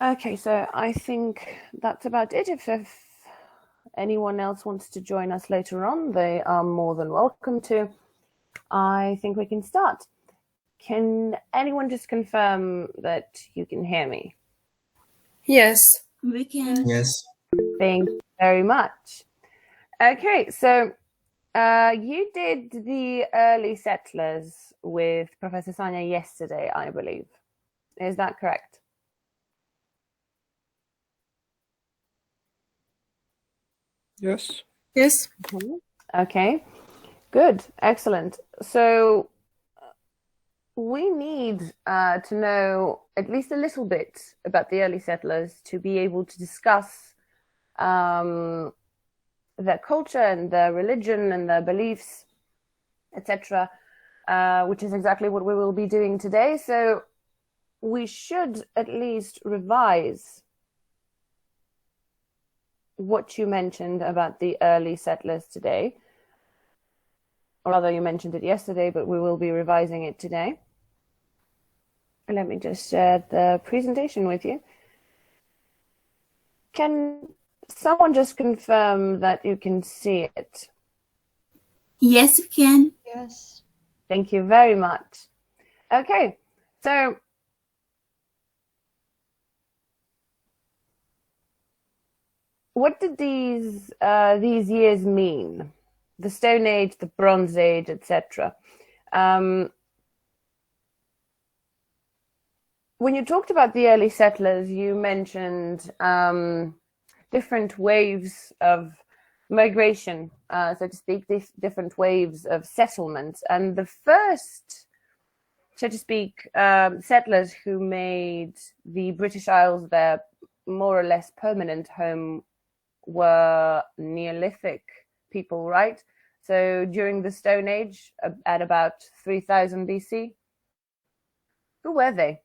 Okay, so I think that's about it. If anyone else wants to join us later on, they are more than welcome to. I think we can start. Can anyone just confirm that you can hear me? Yes. We can. Yes. Thank you very much. Okay, so you did the early settlers with Professor Sanya yesterday, I believe. Is that correct? Yes. Yes. Okay, good, excellent. So we need to know at least a little bit about the early settlers to be able to discuss um, their culture and their religion and their beliefs, etc., which is exactly what we will be doing today. So we should at least revise what you mentioned about the early settlers today. Or rather, you mentioned it yesterday, but we will be revising it today. Let me just share the presentation with you. Can someone just confirm that you can see it? Yes, we can. Yes. Thank you very much. Okay, so what did these years mean? The Stone Age, the Bronze Age, etc. When you talked about the early settlers, you mentioned different waves of migration, so to speak, different waves of settlement. And the first, so to speak, settlers who made the British Isles their more or less permanent home were Neolithic people, right? So during the Stone Age, at about 3000 BC. Who were they?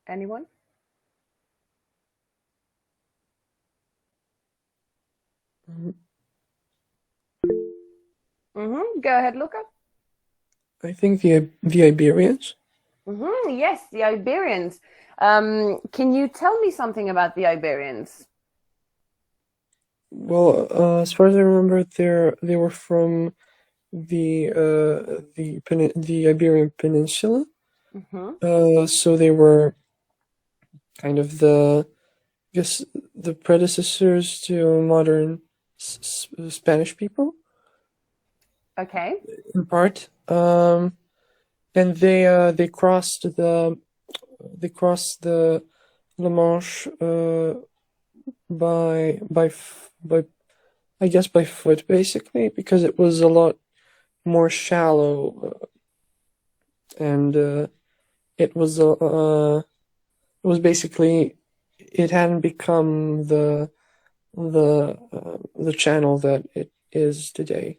Anyone? Go ahead, Luca. I think the Iberians. Yes, the Iberians. Can you tell me something about the Iberians? Well, as far as I remember, they were from the Iberian Peninsula. So they were kind of I guess the predecessors to modern Spanish people Okay. in part. And they crossed the La Manche by I guess by foot basically because it was a lot more shallow and it was basically it hadn't become the channel that it is today.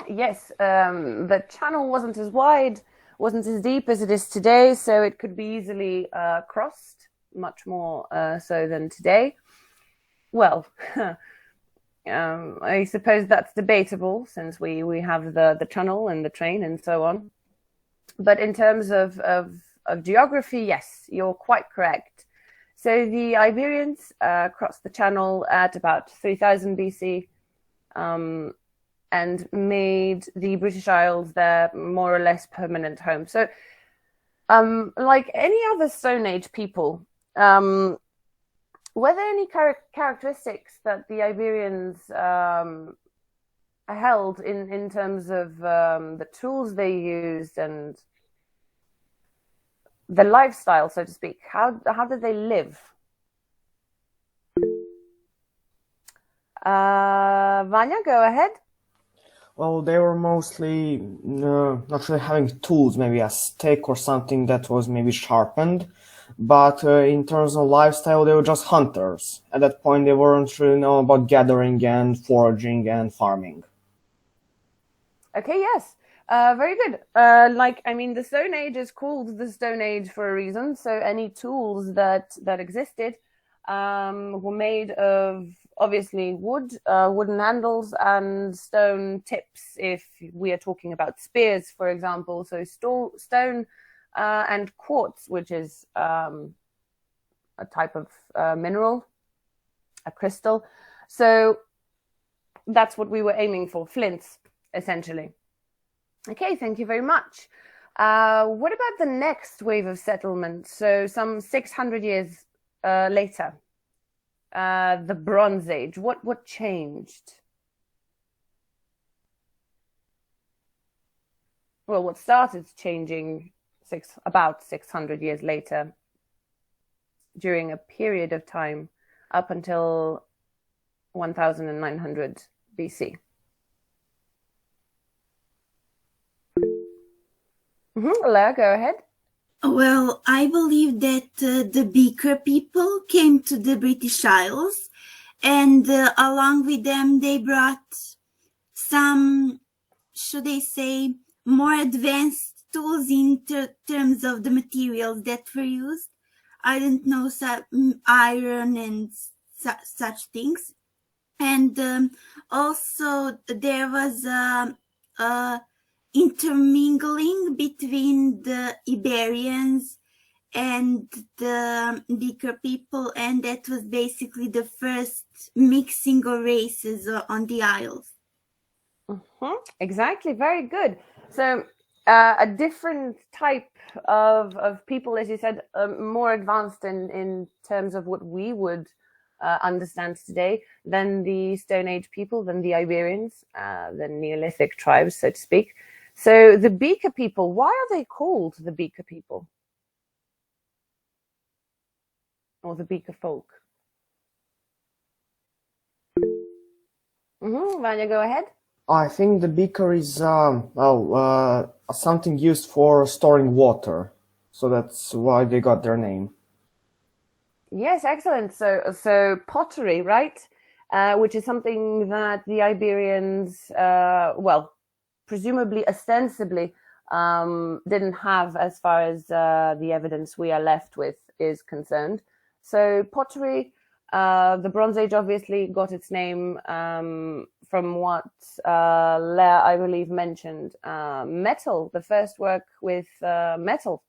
Yes, the channel wasn't as wide, wasn't as deep as it is today, so it could be easily crossed, much more so than today. Well, I suppose that's debatable since we have the channel and the train and so on. But in terms of geography, yes, you're quite correct. So the Iberians crossed the channel at about 3000 BC. And made the British Isles their more or less permanent home. So, like any other Stone Age people, were there any characteristics that the Iberians held in terms of the tools they used and the lifestyle, so to speak? How did they live? Vanya, go ahead. Well, they were mostly not really having tools, maybe a stick or something that was maybe sharpened. But in terms of lifestyle, they were just hunters. At that point, they weren't really know about gathering and foraging and farming. Okay, yes. Very good. The Stone Age is called the Stone Age for a reason. So any tools that existed were made of obviously wood, wooden handles, and stone tips if we are talking about spears, for example. So stone and quartz, which is a type of mineral, a crystal. So that's what we were aiming for, flints, essentially. Okay, thank you very much. What about the next wave of settlement? So some 600 years later, the Bronze Age. What changed? Well, what started changing about 600 years later, during a period of time up until 1900 BC. Leah, go ahead. Well, I believe that the Beaker people came to the British Isles, and along with them they brought some, should I say, more advanced tools in terms of the materials that were used. I don't know, iron and such things. And also there was intermingling between the Iberians and the Beaker people, and that was basically the first mixing of races on the Isles. Exactly, very good. So a different type of people, as you said, more advanced in terms of what we would understand today than the Stone Age people, than the Iberians, the Neolithic tribes, so to speak. So the Beaker people, why are they called the Beaker people? Or the Beaker folk? Vanya, go ahead. I think the beaker is something used for storing water, so that's why they got their name. Yes, excellent. So pottery, right? Which is something that the Iberians, presumably, ostensibly, didn't have as far as the evidence we are left with is concerned. So pottery, the Bronze Age obviously got its name from what Leah, I believe, mentioned. Metal, the first work with metal.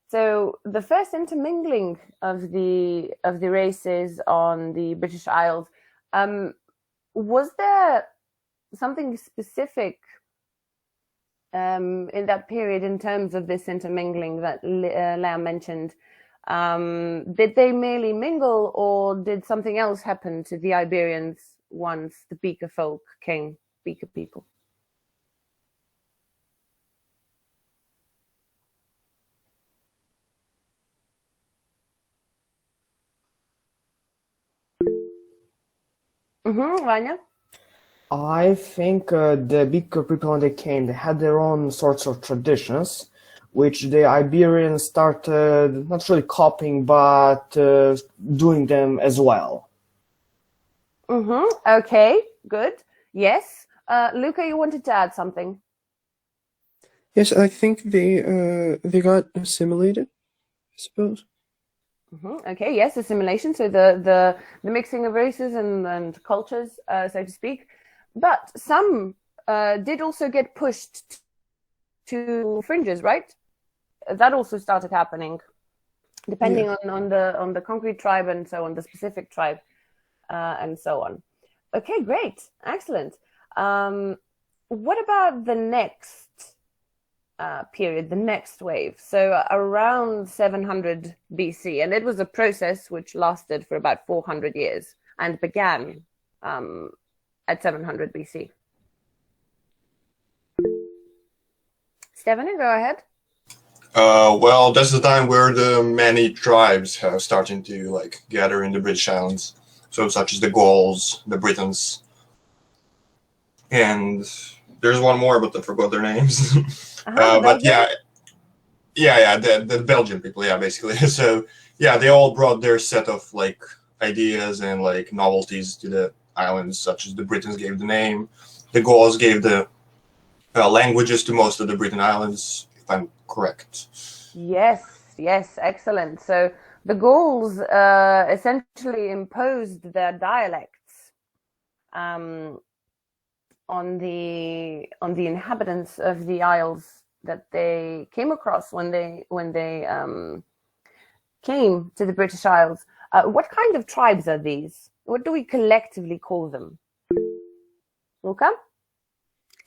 So the first intermingling of the races on the British Isles, was there something specific in that period in terms of this intermingling that Leah mentioned? Did they merely mingle, or did something else happen to the Iberians once the Beaker folk came, Beaker people? Vanya? I think the Beaker people, when they came, they had their own sorts of traditions, which the Iberians started not really copying, but doing them as well. Okay, good. Yes. Luca, you wanted to add something? Yes, I think they got assimilated, I suppose. Okay, yes, assimilation. So the mixing of races and cultures, so to speak. But some did also get pushed to fringes, right? That also started happening, depending on the concrete tribe and so on, the specific tribe, and so on. Okay, great, excellent. What about the next period, the next wave? So around 700 BC, and it was a process which lasted for about 400 years and began at 700 BC. Stephanie, go ahead. Well, that's the time where the many tribes have starting to gather in the British Islands. So such as the Gauls, the Britons, and there's one more, but I forgot their names. But the Belgian people, basically. So they all brought their set of ideas and novelties to the islands, such as the Britons gave the name, the Gauls gave the languages to most of the Britain Islands, if I'm correct. Yes, excellent. So the Gauls essentially imposed their dialects on the inhabitants of the isles that they came across when they came to the British Isles. What kind of tribes are these? What do we collectively call them? Luca?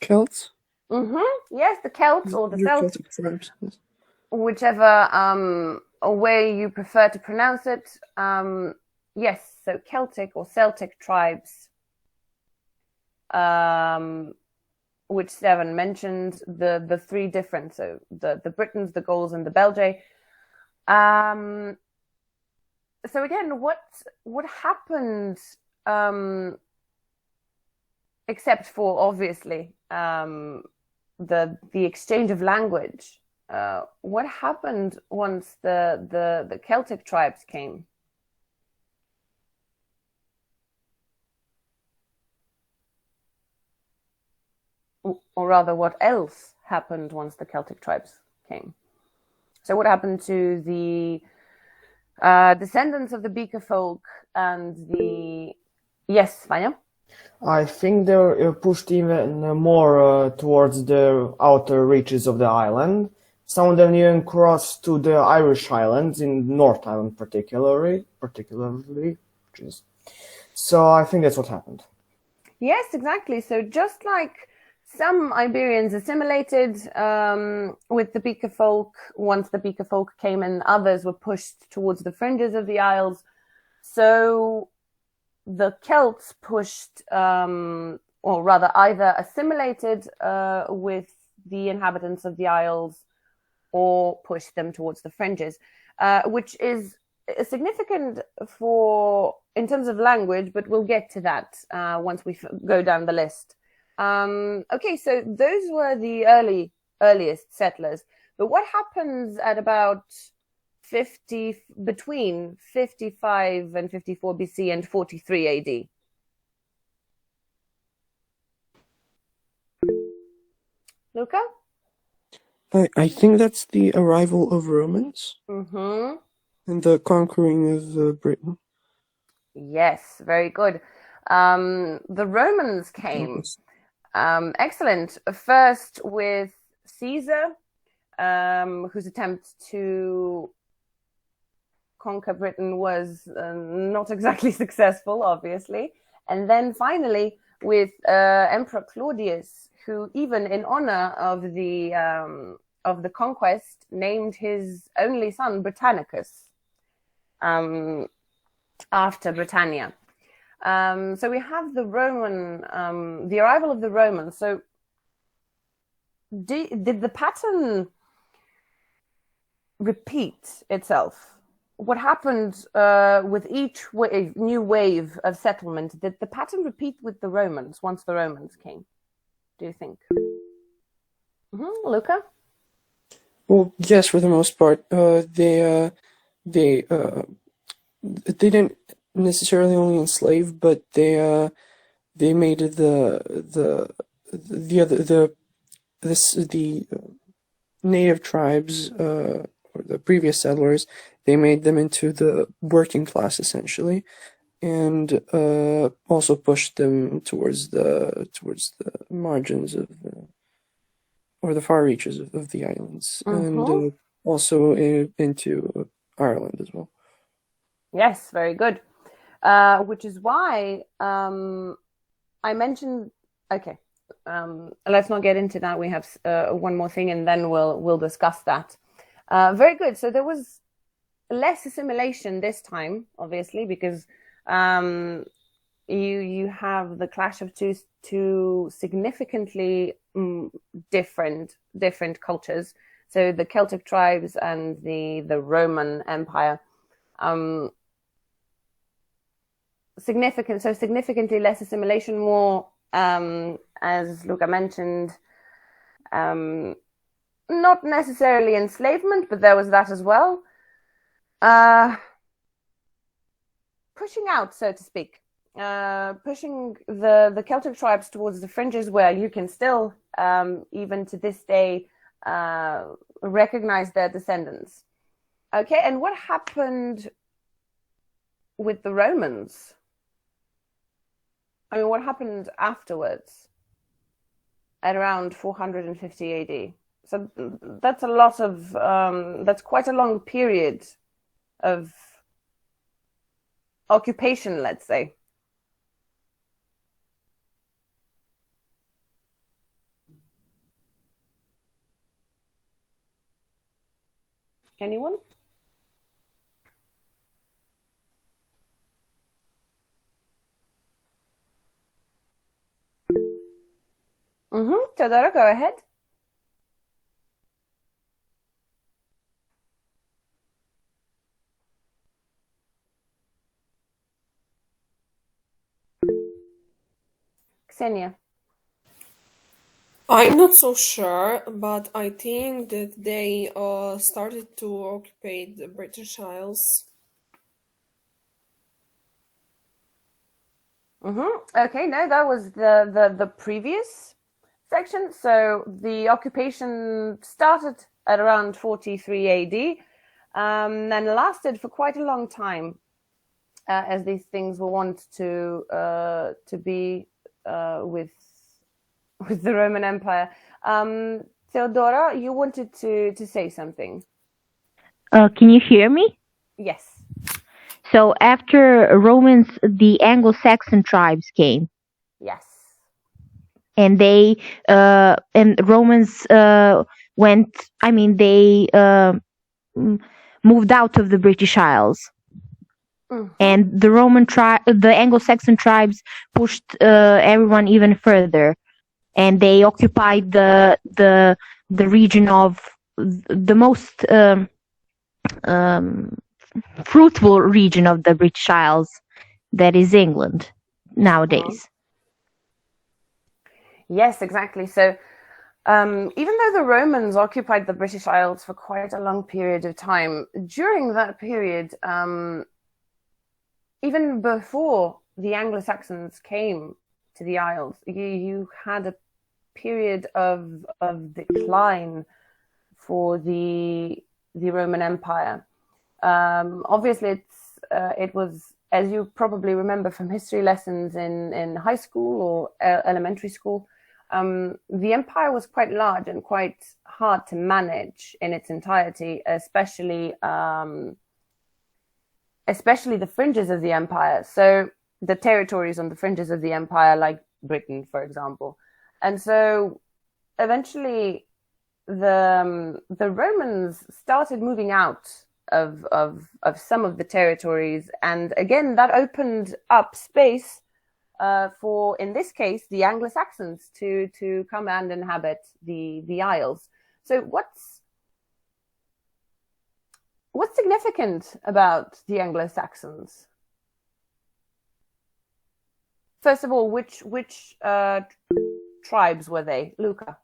Celts? Yes, the Celts or the Your Celts, Celtic tribes. Yes. whichever way you prefer to pronounce it. Yes, so Celtic or Celtic tribes, which Seven mentioned, the three different, so the Britons, the Gauls, and the Belgae. So again, what happened, except for obviously the exchange of language? What happened once the Celtic tribes came? Or rather, what else happened once the Celtic tribes came? So what happened to the descendants of the Beaker folk and the... Yes, Vanya? I think they're pushed even more towards the outer reaches of the island. Some of them even crossed to the Irish Islands, in North Island particularly. So I think that's what happened. Yes, exactly. So just like some Iberians assimilated with the Beaker folk, once the Beaker folk came in, others were pushed towards the fringes of the Isles. So the Celts pushed, or rather either assimilated with the inhabitants of the Isles or pushed them towards the fringes, which is significant in terms of language, but we'll get to that once we go down the list. Okay, so those were the earliest settlers. But what happens at about between 55 and 54 BC and 43 AD? Luca? I think that's the arrival of Romans Mm-hmm. and the conquering of Britain. Yes, very good. The Romans came. Excellent. First with Caesar, whose attempt to conquer Britain was not exactly successful, obviously. And then finally with Emperor Claudius, who even in honor of the conquest named his only son Britannicus after Britannia. So we have the arrival of the Romans. So did the pattern repeat itself? What happened with each new wave of settlement? Did the pattern repeat with the Romans once the Romans came? Do you think? Luca? Well, yes, for the most part. They didn't necessarily only enslave, but they made the native tribes or the previous settlers. They made them into the working class essentially, and also pushed them towards the margins of or the far reaches of the islands, and also into Ireland as well. Yes, very good. Which is why I mentioned. Okay, let's not get into that. We have one more thing, and then we'll discuss that. Very good. So there was less assimilation this time, obviously, because you have the clash of two significantly different cultures. So the Celtic tribes and the Roman Empire. Significantly less assimilation, more, as Luca mentioned, not necessarily enslavement, but there was that as well. Pushing out, so to speak, pushing the Celtic tribes towards the fringes, where you can still, even to this day, recognize their descendants. Okay, and what happened with the Romans? I mean, what happened afterwards at around 450 AD? So that's a lot of, that's quite a long period of occupation, let's say. Anyone? Teodoro, go ahead. Ksenia. I'm not so sure, but I think that they started to occupy the British Isles. Okay, no, that was the previous section. So the occupation started at around 43 AD, and lasted for quite a long time, as these things were wont to be with the Roman Empire. Theodora, you wanted to say something. Can you hear me? Yes. So after Romans, the Anglo-Saxon tribes came, Yes. and and Romans went. I mean, they moved out of the British Isles, and the Anglo-Saxon tribes pushed everyone even further, and they occupied the region of the most fruitful region of the British Isles, that is England nowadays. Yes, exactly. So even though the Romans occupied the British Isles for quite a long period of time, during that period, even before the Anglo-Saxons came to the Isles, you had a period of decline for the Roman Empire. Obviously, it was, as you probably remember from history lessons in high school or elementary school, the empire was quite large and quite hard to manage in its entirety, especially the fringes of the empire. So the territories on the fringes of the empire, like Britain, for example. And so eventually the Romans started moving out of some of the territories, and again that opened up space for, in this case, the Anglo-Saxons to come and inhabit the Isles. So what's significant about the Anglo-Saxons? First of all, which tribes were they, Luca?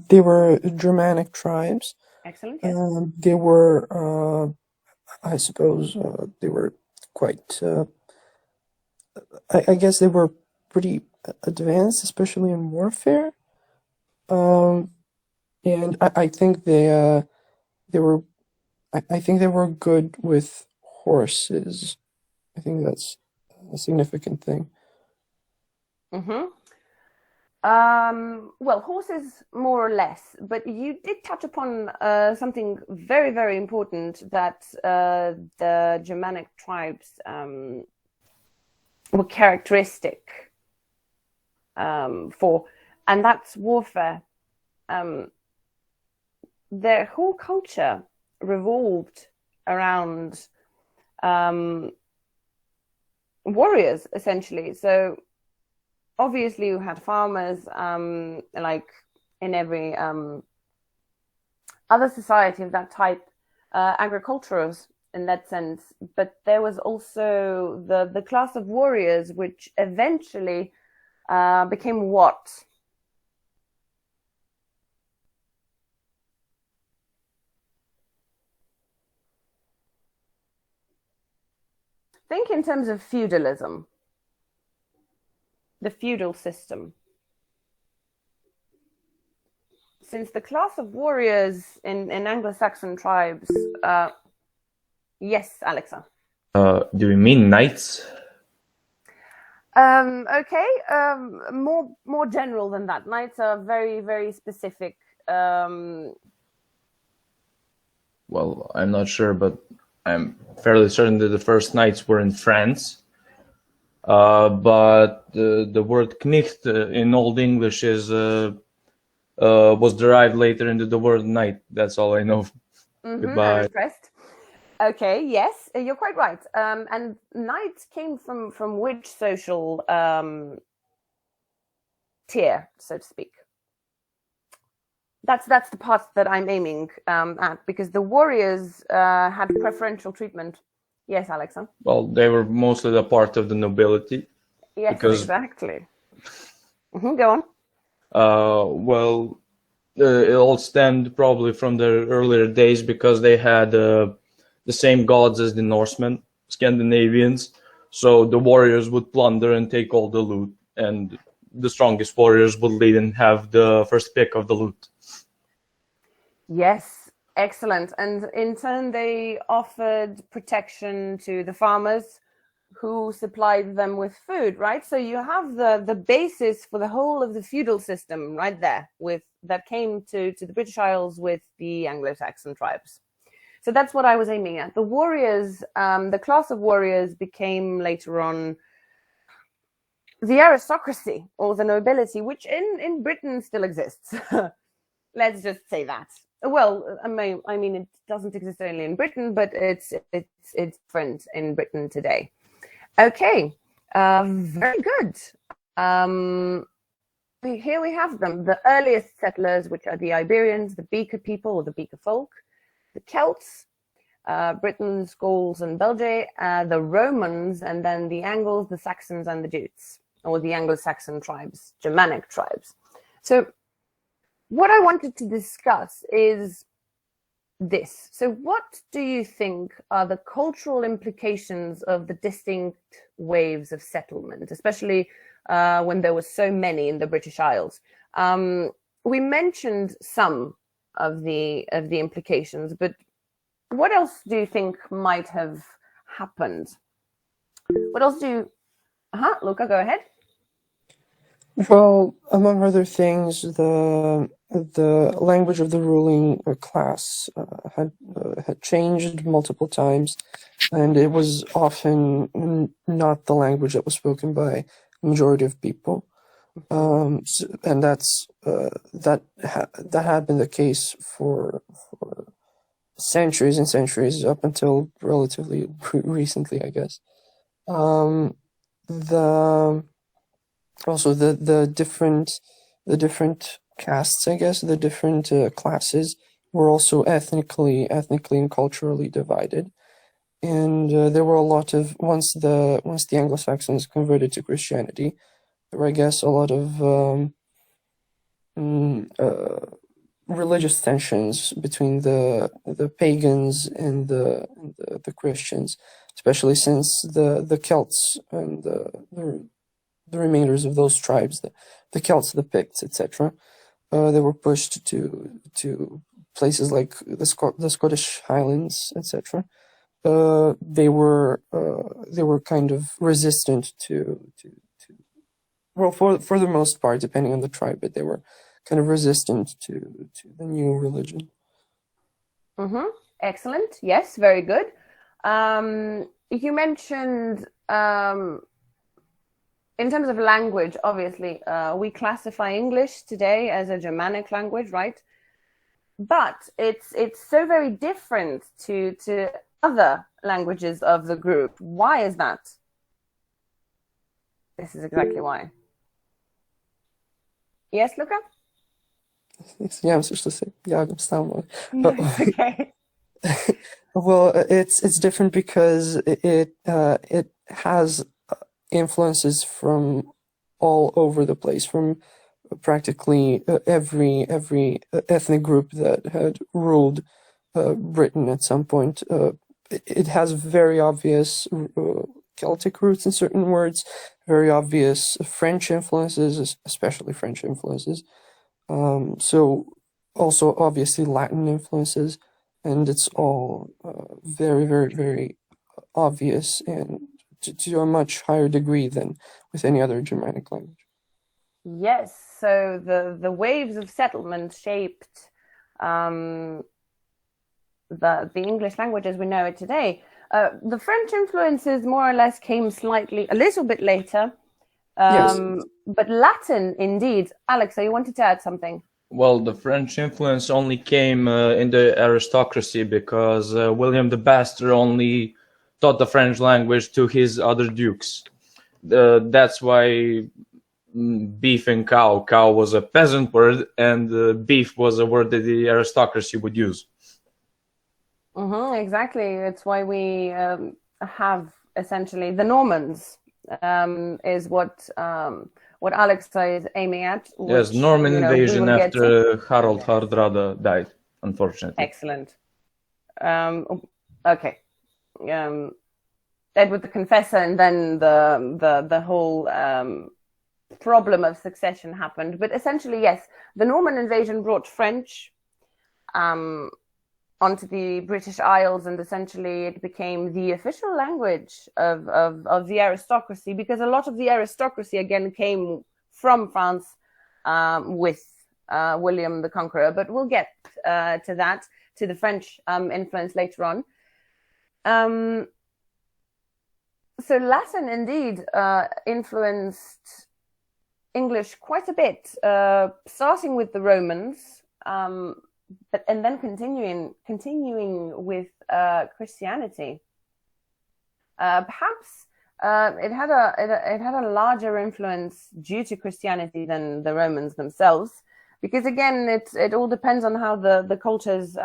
They were Germanic tribes. Excellent. Yes. They were, I suppose, they were quite. I guess they were pretty advanced, especially in warfare. And I think they were. I think they were good with horses. I think that's a significant thing. Well, horses more or less, but you did touch upon something very, very important, that the Germanic tribes were characteristic for, and that's warfare. Their whole culture revolved around warriors, essentially. So obviously you had farmers, like in every other society of that type, agriculturals in that sense, but there was also the class of warriors, which eventually became what? Think in terms of feudalism, the feudal system. since the class of warriors in Anglo-Saxon tribes, yes, Alexa. Do you mean knights? Okay, more general than that. Knights are very, very specific. Well, I'm not sure, but I'm fairly certain that the first knights were in France. But the word knecht in Old English was derived later into the word knight. That's all I know. Goodbye. I'm impressed. Okay, yes, you're quite right. And knights came from which social tier, so to speak? That's the part that I'm aiming at, because the warriors had preferential treatment. Yes, Alexa. Well, they were mostly a part of the nobility. Yes, because, exactly. Go on. Well, it all stemmed probably from their earlier days because they had the same gods as the Norsemen, Scandinavians. So the warriors would plunder and take all the loot, and the strongest warriors would lead and have the first pick of the loot. Yes, excellent. And in turn, they offered protection to the farmers who supplied them with food, right? So you have the basis for the whole of the feudal system right there, that came to the British Isles with the Anglo-Saxon tribes. So that's what I was aiming at. The warriors, the class of warriors became later on the aristocracy or the nobility, which in Britain still exists. Let's just say that. Well, I mean, it doesn't exist only in Britain, but it's different in Britain today. Okay, very good. Here we have them, the earliest settlers, which are the Iberians, the Beaker people or the Beaker folk, the Celts, Britons, Gauls, and Belgae, the Romans, and then the Angles, the Saxons, and the Jutes, or the Anglo-Saxon tribes, Germanic tribes. So what I wanted to discuss is this. So what do you think are the cultural implications of the distinct waves of settlement, especially when there were so many in the British Isles? We mentioned some of the implications, but what else do you think might have happened? What else do you... Luca, go ahead. Well, among other things, the language of the ruling class had changed multiple times, and it was often not the language that was spoken by the majority of people. And that's that had been the case for centuries and centuries, up until relatively recently, I guess. Also the different castes, I guess, the different classes were also ethnically and culturally divided, and there were a lot of once the Anglo-Saxons converted to Christianity, there were, I guess, a lot of religious tensions between the pagans and the Christians, especially since the Celts and the remainders of those tribes, the Celts, the Picts, etc. They were pushed to places like the Scottish Highlands, etc. They were kind of resistant to well, for the most part, depending on the tribe, but they were kind of resistant to the new religion. Excellent. Yes, very good. You mentioned in terms of language, obviously, we classify English today as a Germanic language, right? But it's so very different to other languages of the group. Why is that? This is exactly why. Yes, Luca? Yeah, myślę, że się zgadzam z tobą. Okay. Well, it's different because it has influences from all over the place, from practically every ethnic group that had ruled Britain at some point. It has very obvious Celtic roots in certain words, very obvious French influences, especially French influences. So also obviously Latin influences, and it's all very, very, very obvious and to a much higher degree than with any other Germanic language. Yes, so the waves of settlement shaped the English language as we know it today. The French influences more or less came a little bit later. Yes. But Latin, indeed. Alexa, you wanted to add something? Well, the French influence only came in the aristocracy because William the Bastard only taught the French language to his other dukes. That's why beef and cow was a peasant word, and beef was a word that the aristocracy would use. Exactly. It's why we have essentially the Normans is what Alexa is aiming at. Yes, which, Norman invasion we after Harald Hardrada died, unfortunately. Excellent. Okay. Edward the Confessor, and then the whole problem of succession happened. But essentially, yes, the Norman invasion brought French onto the British Isles, and essentially it became the official language of the aristocracy, because a lot of the aristocracy again came from France with William the Conqueror. But we'll get to that, to the French influence later on. So Latin indeed influenced English quite a bit, starting with the Romans, and then continuing with Christianity. Perhaps it had a larger influence due to Christianity than the Romans themselves, because again, it all depends on how the cultures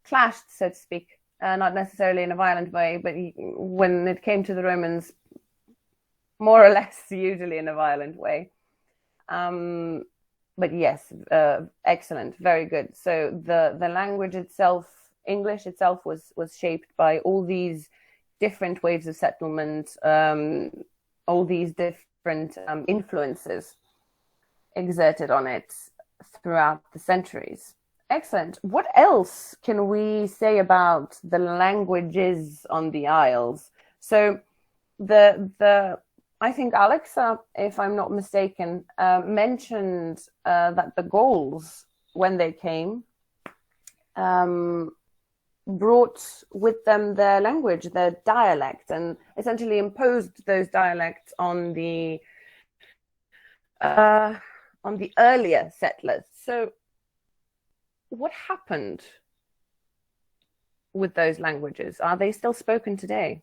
clashed, so to speak. Not necessarily in a violent way, but when it came to the Romans, more or less usually in a violent way. But yes, excellent, very good. So the language itself, English itself, was shaped by all these different waves of settlement, all these different influences exerted on it throughout the centuries. Excellent. What else can we say about the languages on the Isles? So I think Alexa, if I'm not mistaken, mentioned that the Gauls, when they came, brought with them their language, their dialect, and essentially imposed those dialects on the earlier settlers. So what happened with those languages? Are they still spoken today?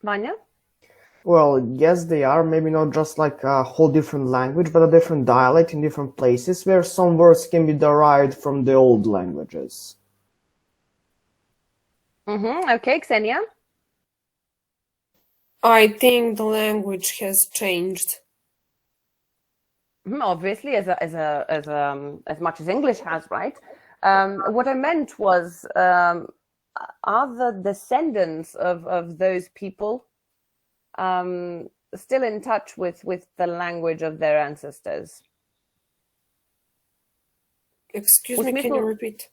Vanya? Well, yes, they are. Maybe not just like a whole different language, but a different dialect in different places where some words can be derived from the old languages. Okay, Xenia? I think the language has changed. Obviously, as much as English has, right? What I meant was, are the descendants of those people still in touch with the language of their ancestors? Excuse me, can you repeat?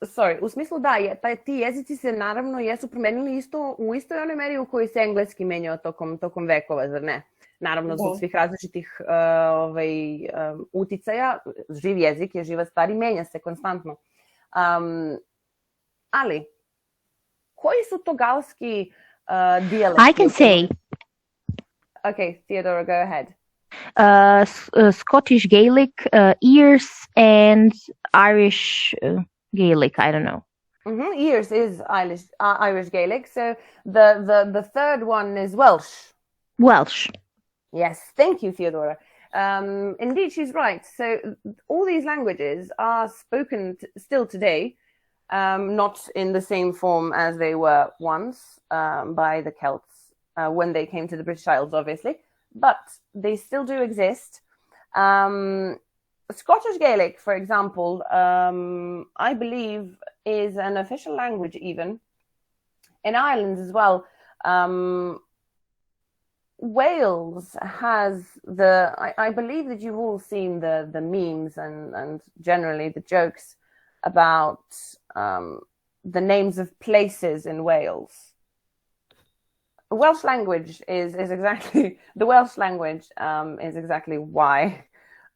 Sorry, u smislu da, ti jezici se naravno jesu promenili u istoj onoj meri u kojoj se engleski menjao tokom vekova, zar ne? Naravno, zbog svih različitih uticaja, živ jezik je živa stvar i menja se konstantno. Ali, koji su to galski dijalekti? I can say. Okay, Theodora, go ahead. Scottish Gaelic, Erse, and Irish Gaelic. I don't know. Erse is Irish Gaelic. So the third one is Welsh. Welsh. Yes, thank you, Theodora. Indeed, she's right. So all these languages are spoken still today, not in the same form as they were once by the Celts when they came to the British Isles, obviously, but they still do exist. Scottish Gaelic, for example, I believe is an official language even in Ireland as well. Wales has the, I believe that you've all seen the memes and generally the jokes about the names of places in Wales. Welsh language is exactly the Welsh language is exactly why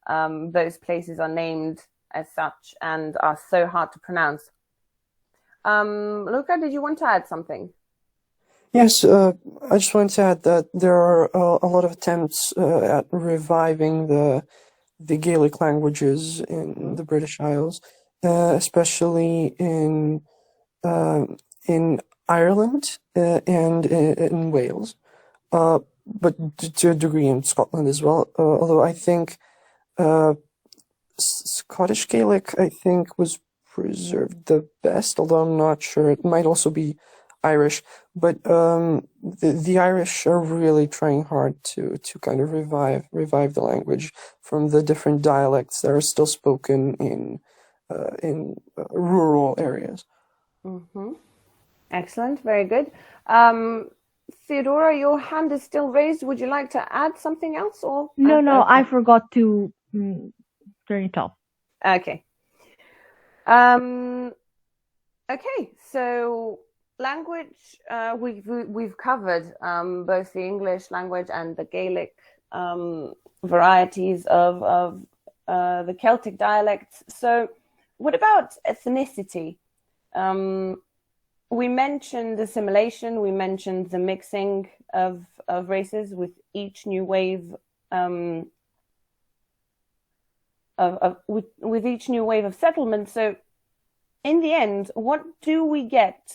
those places are named as such and are so hard to pronounce. Luca, did you want to add something? Yes, I just want to add that there are a lot of attempts at reviving the Gaelic languages in the British Isles, especially in Ireland and in Wales, but to a degree in Scotland as well. Although I think Scottish Gaelic, I think, was preserved the best, although I'm not sure. It might also be Irish, but the Irish are really trying hard to kind of revive the language from the different dialects that are still spoken in rural areas. Mm-hmm. Excellent, very good. Theodora, your hand is still raised. Would you like to add something else, or No, I forgot to turn it off. Okay. Okay, so language, we've covered both the English language and the Gaelic varieties of the Celtic dialects. So what about ethnicity? We mentioned assimilation, we mentioned the mixing of races with each new wave with each new wave of settlement. So in the end, what do we get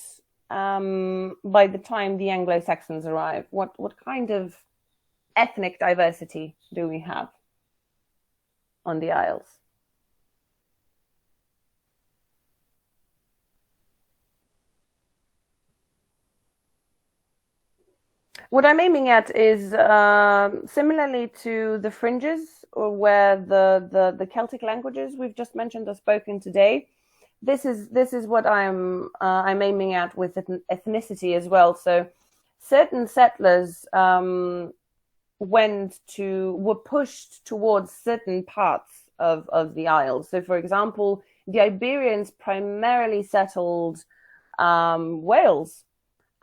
by the time the Anglo-Saxons arrive? What kind of ethnic diversity do we have on the Isles? What I'm aiming at is similarly to the fringes, or where the Celtic languages we've just mentioned are spoken today. This is what I'm aiming at with ethnicity as well. So certain settlers were pushed towards certain parts of the Isles. So, for example, the Iberians primarily settled Wales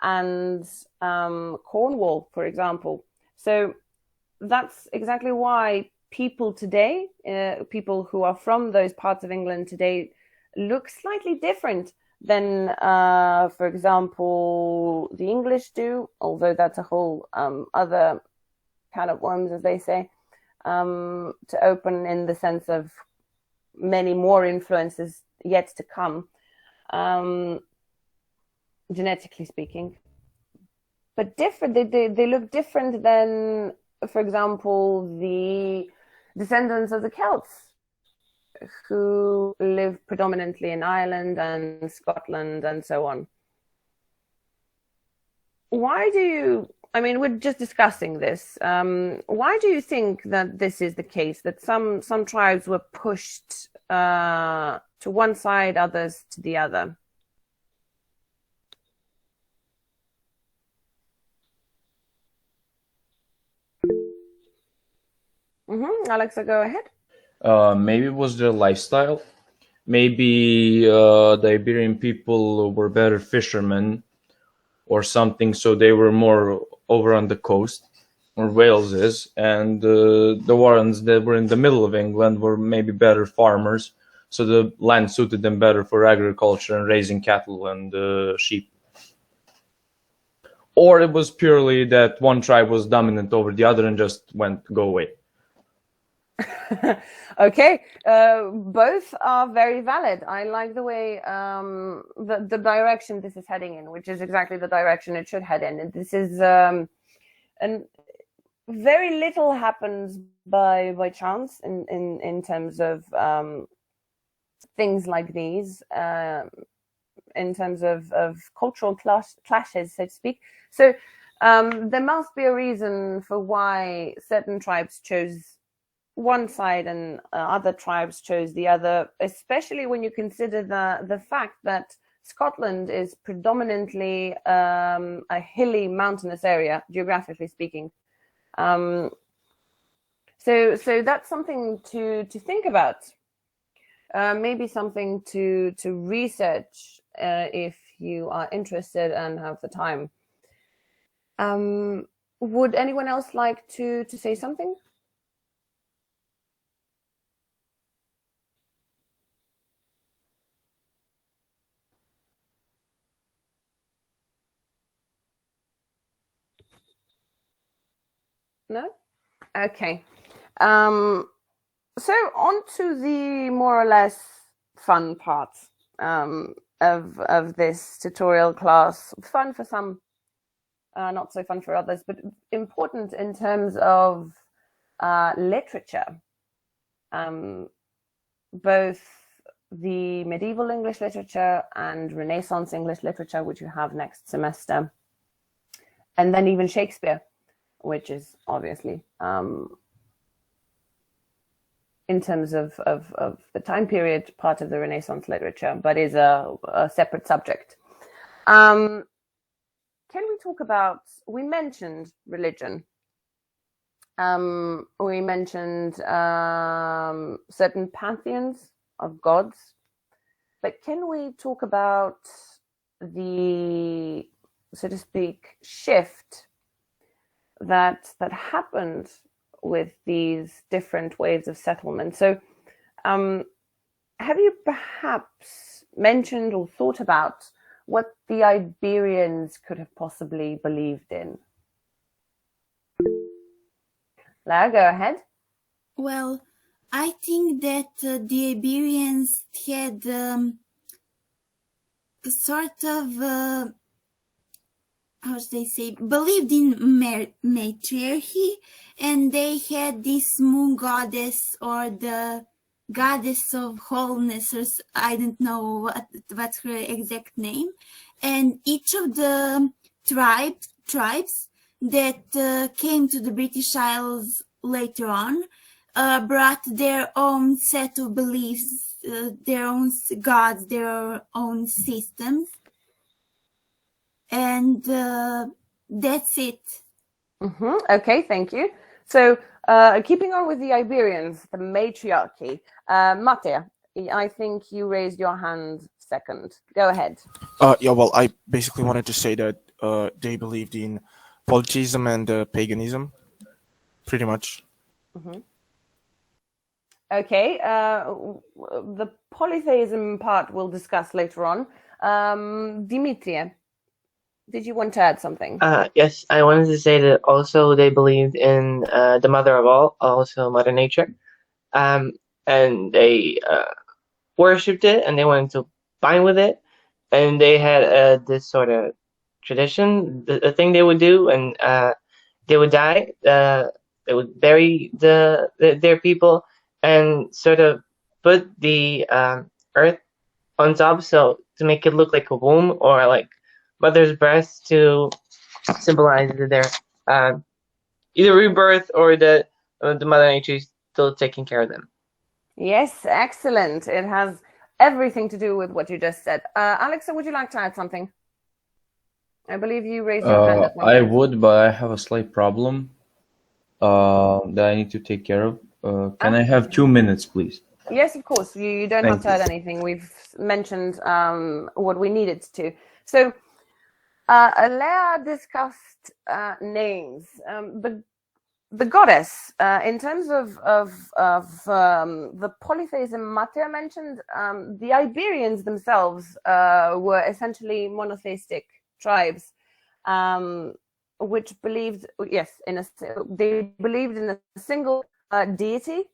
and Cornwall, for example. So that's exactly why people today, people who are from those parts of England today, look slightly different than, for example, the English do, although that's a whole other kind of worms, as they say, to open in the sense of many more influences yet to come, genetically speaking. But different, they look different than, for example, the descendants of the Celts, who live predominantly in Ireland and Scotland and so on. Why do you, I mean, we're just discussing this. Why do you think that this is the case, that some tribes were pushed to one side, others to the other? Alexa, go ahead. Maybe it was their lifestyle. Maybe the Iberian people were better fishermen or something, so they were more over on the coast, where Wales is, and the ones that were in the middle of England were maybe better farmers, so the land suited them better for agriculture and raising cattle and sheep. Or it was purely that one tribe was dominant over the other and just went, go away. Okay, both are very valid. I like the way the direction this is heading in, which is exactly the direction it should head in. And this is and very little happens by chance in terms of things like these, in terms of cultural clashes, so to speak. So there must be a reason for why certain tribes chose one side and other tribes chose the other, especially when you consider the fact that Scotland is predominantly a hilly, mountainous area, geographically speaking. So that's something to think about. Maybe something to research if you are interested and have the time. Would anyone else like to say something? No? Okay. So on to the more or less fun part of this tutorial class. Fun for some, not so fun for others, but important in terms of literature. Both the medieval English literature and Renaissance English literature, which you have next semester, and then even Shakespeare, which is obviously in terms of the time period part of the Renaissance literature, but is a separate subject. Can we talk about, we mentioned religion. We mentioned certain pantheons of gods, but can we talk about the, so to speak, shift that happened with these different waves of settlement? So have you perhaps mentioned or thought about what the Iberians could have possibly believed in? Lara, go ahead. Well, I think that the Iberians had sort of how should I say, believed in matriarchy, and they had this moon goddess or the goddess of wholeness, or I don't know what's her exact name, and each of the tribes that came to the British Isles later on brought their own set of beliefs, their own gods, their own systems. And that's it. Okay, thank you. So keeping on with the Iberians, the matriarchy. Matea, I think you raised your hand second. Go ahead. Yeah, well, I basically wanted to say that they believed in polytheism and paganism, pretty much. Okay, the polytheism part we'll discuss later on. Dimitri, did you want to add something? Yes, I wanted to say that also they believed in the mother of all, also Mother Nature, and they worshipped it, and they wanted to bind with it, and they had this sort of tradition, the thing they would do, and they would die, they would bury their people, and sort of put the earth on top, so to make it look like a womb or like mother's breast, to symbolize their either rebirth or that the Mother Nature is still taking care of them. Yes, excellent. It has everything to do with what you just said. Alexa, would you like to add something? I believe you raised your hand at one I point. would, but I have a slight problem that I need to take care of. Can I have 2 minutes, please? Yes, of course. You don't have Thank to add anything. We've mentioned what we needed to. So Lea discussed names. The goddess, in terms of the polytheism Matea mentioned, the Iberians themselves were essentially monotheistic tribes, which believed, yes, they believed in a single deity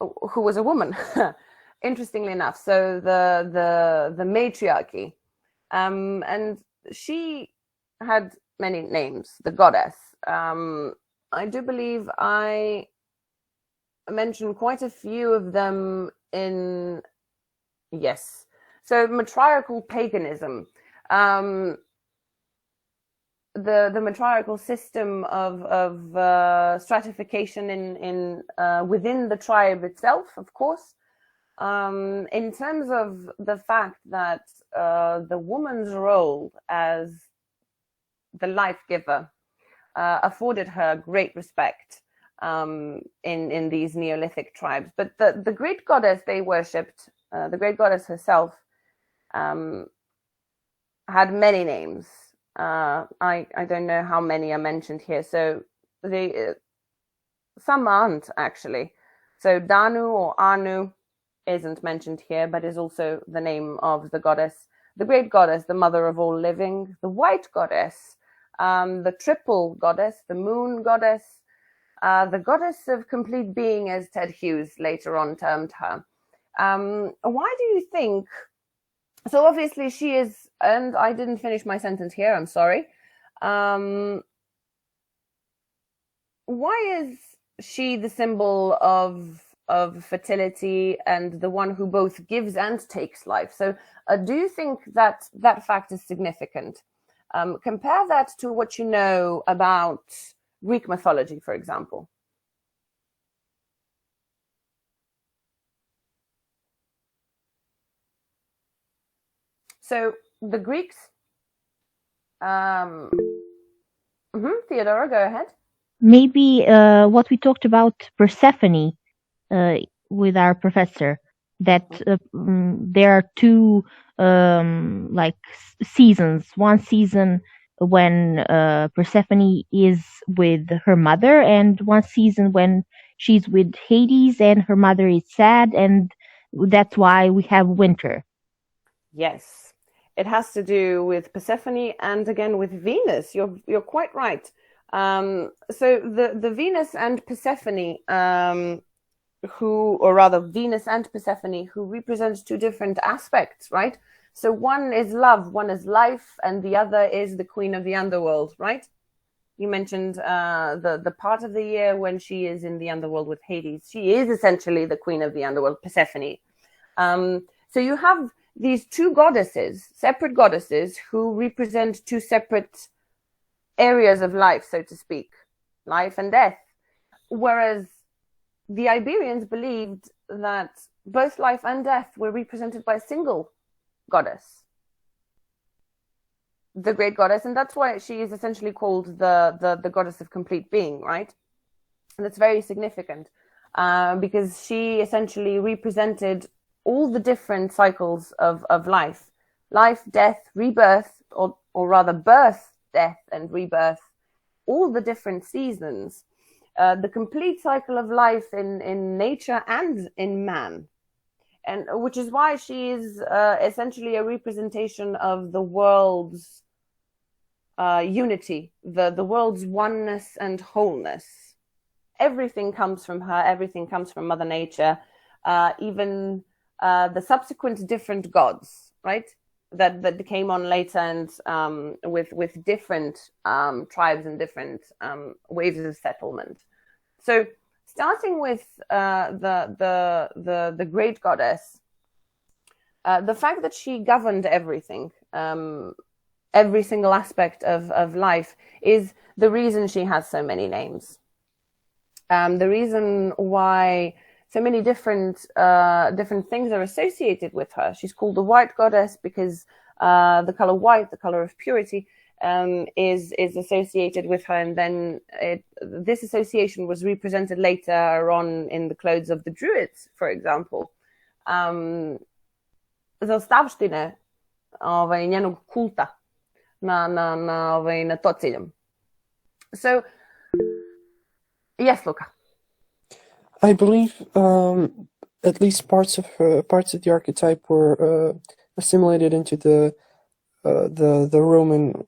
who was a woman. Interestingly enough, so the matriarchy, and she had many names, the goddess. I do believe I mentioned quite a few of them in, yes. So matriarchal paganism, the matriarchal system of stratification in within the tribe itself, of course, in terms of the fact that the woman's role as the life giver afforded her great respect in these Neolithic tribes. But the great goddess they worshipped, the great goddess herself, had many names. I don't know how many are mentioned here. So some aren't actually. So Danu or Anu isn't mentioned here, but is also the name of the goddess, the great goddess, the mother of all living, the white goddess, the triple goddess, the moon goddess, the goddess of complete being, as Ted Hughes later on termed her. Why do you think? So obviously she is, and I didn't finish my sentence here, I'm sorry. Why is she the symbol of fertility and the one who both gives and takes life? So do you think that that fact is significant? Compare that to what you know about Greek mythology, for example. So the Greeks, Theodora, go ahead. Maybe what we talked about Persephone with our professor, that there are two like seasons. One season when Persephone is with her mother, and one season when she's with Hades and her mother is sad, and that's why we have winter. Yes, it has to do with Persephone and again with Venus. You're quite right. So the Venus and Persephone, Venus and Persephone, who represent two different aspects, right? So one is love, one is life, and the other is the queen of the underworld, right? You mentioned the part of the year when she is in the underworld with Hades. She is essentially the queen of the underworld, Persephone. So you have these two goddesses, separate goddesses, who represent two separate areas of life, so to speak, life and death. Whereas the Iberians believed that both life and death were represented by a single goddess, the great goddess, and that's why she is essentially called the goddess of complete being, right? And that's very significant because she essentially represented all the different cycles of life, death, rebirth, or rather birth, death, and rebirth, all the different seasons, the complete cycle of life in nature and in man. And which is why she is essentially a representation of the world's unity, the world's oneness and wholeness. Everything comes from her, everything comes from Mother Nature, even the subsequent different gods, right? That came on later and with different tribes and different waves of settlement. So starting with the great goddess, the fact that she governed everything, every single aspect of life, is the reason she has so many names. The reason why so many different things are associated with her. She's called the white goddess because the color white, the color of purity, is associated with her, and then this association was represented later on in the clothes of the Druids, for example. Zaostavštine njenog kulta na Tociljem. So, yes, Luca. I believe at least parts of the archetype were assimilated into the Roman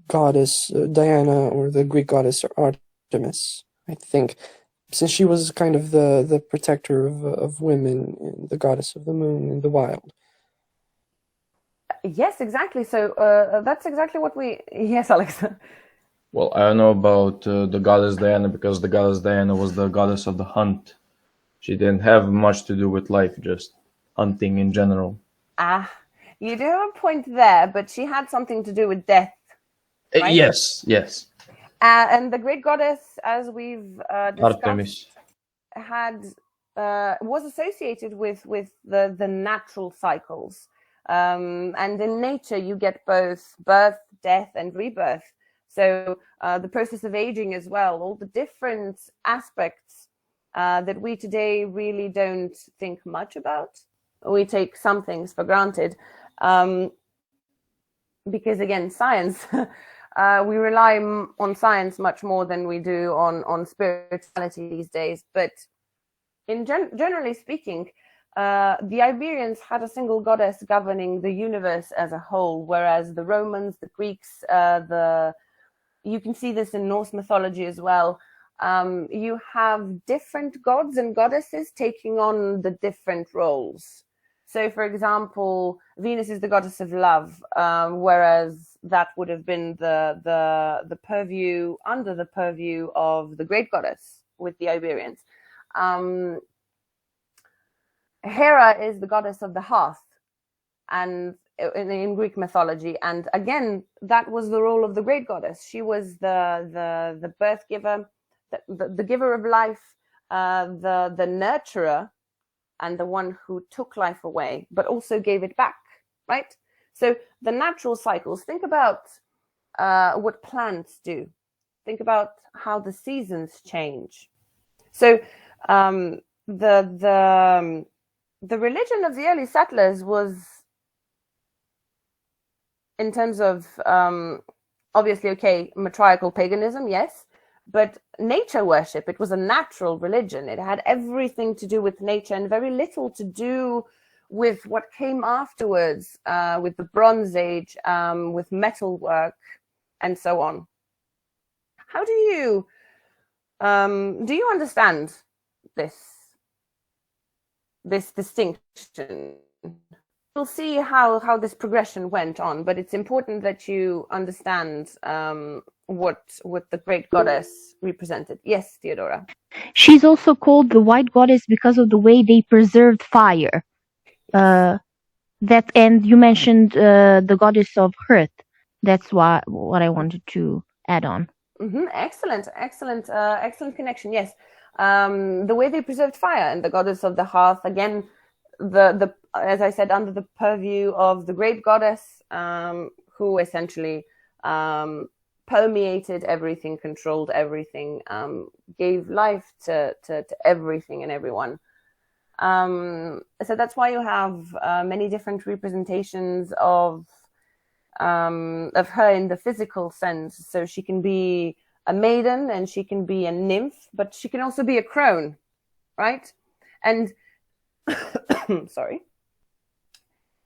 goddess Diana, or the Greek goddess Artemis, I think, since she was kind of the protector of women and the goddess of the moon in the wild. Yes, exactly. So that's exactly what we... Yes, Alex. Well, I don't know about the goddess Diana, because the goddess Diana was the goddess of the hunt. She didn't have much to do with life, just hunting in general. You do have a point there, but she had something to do with death. Right? Yes. And the great goddess, as we've discussed, Artemis was associated with the natural cycles. And in nature, you get both birth, death, and rebirth. So the process of aging as well, all the different aspects that we today really don't think much about. We take some things for granted because, again, science, we rely on science much more than we do on spirituality these days. But generally speaking, the Iberians had a single goddess governing the universe as a whole, whereas the Romans, the Greeks, you can see this in Norse mythology as well. You have different gods and goddesses taking on the different roles. So, for example, Venus is the goddess of love, whereas that would have been the purview, under the purview of the great goddess with the Iberians. Hera is the goddess of the hearth, and in Greek mythology, and again, that was the role of the great goddess. She was the birth giver, the giver of life, the nurturer, and the one who took life away, but also gave it back, right? So the natural cycles, think about what plants do. Think about how the seasons change. So the religion of the early settlers was, in terms of, obviously, okay, matriarchal paganism, yes, but nature worship. It was a natural religion. It had everything to do with nature and very little to do with what came afterwards, with the Bronze Age, with metalwork, and so on. How do you understand this distinction? We'll see how this progression went on, but it's important that you understand what the great goddess represented. Yes, Theodora. She's also called the White Goddess because of the way they preserved fire. And you mentioned the goddess of Earth. That's what I wanted to add on. Mm-hmm. Excellent connection. Yes, the way they preserved fire, and the goddess of the hearth, again, the as I said, under the purview of the great goddess, who essentially permeated everything, controlled everything, gave life to everything and everyone. So that's why you have many different representations of her in the physical sense. So she can be a maiden and she can be a nymph, but she can also be a crone, right? And sorry.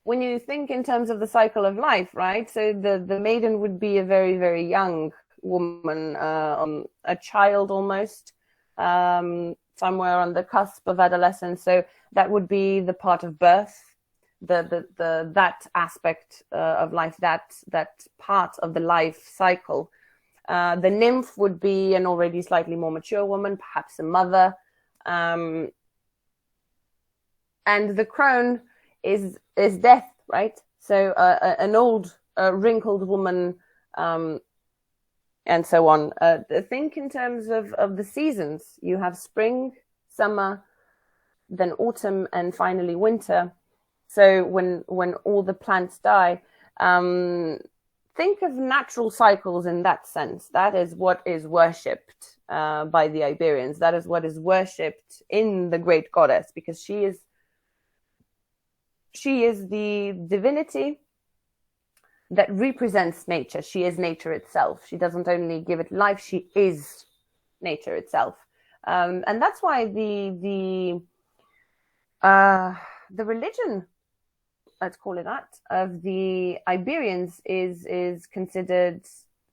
When you think in terms of the cycle of life, right? So the maiden would be a very, very young woman, a child almost, somewhere on the cusp of adolescence. So that would be the part of birth, that aspect of life, that part of the life cycle. The nymph would be an already slightly more mature woman, perhaps a mother. And the crone is death, right? So an old, wrinkled woman, and so on. Think in terms of the seasons. You have spring, summer, then autumn, and finally winter. So when all the plants die, think of natural cycles in that sense. That is what is worshipped by the Iberians. That is what is worshipped in the great goddess, because she is the divinity that represents nature. She is nature itself. She doesn't only give it life, she is nature itself. And that's why the religion, let's call it that, of the Iberians is considered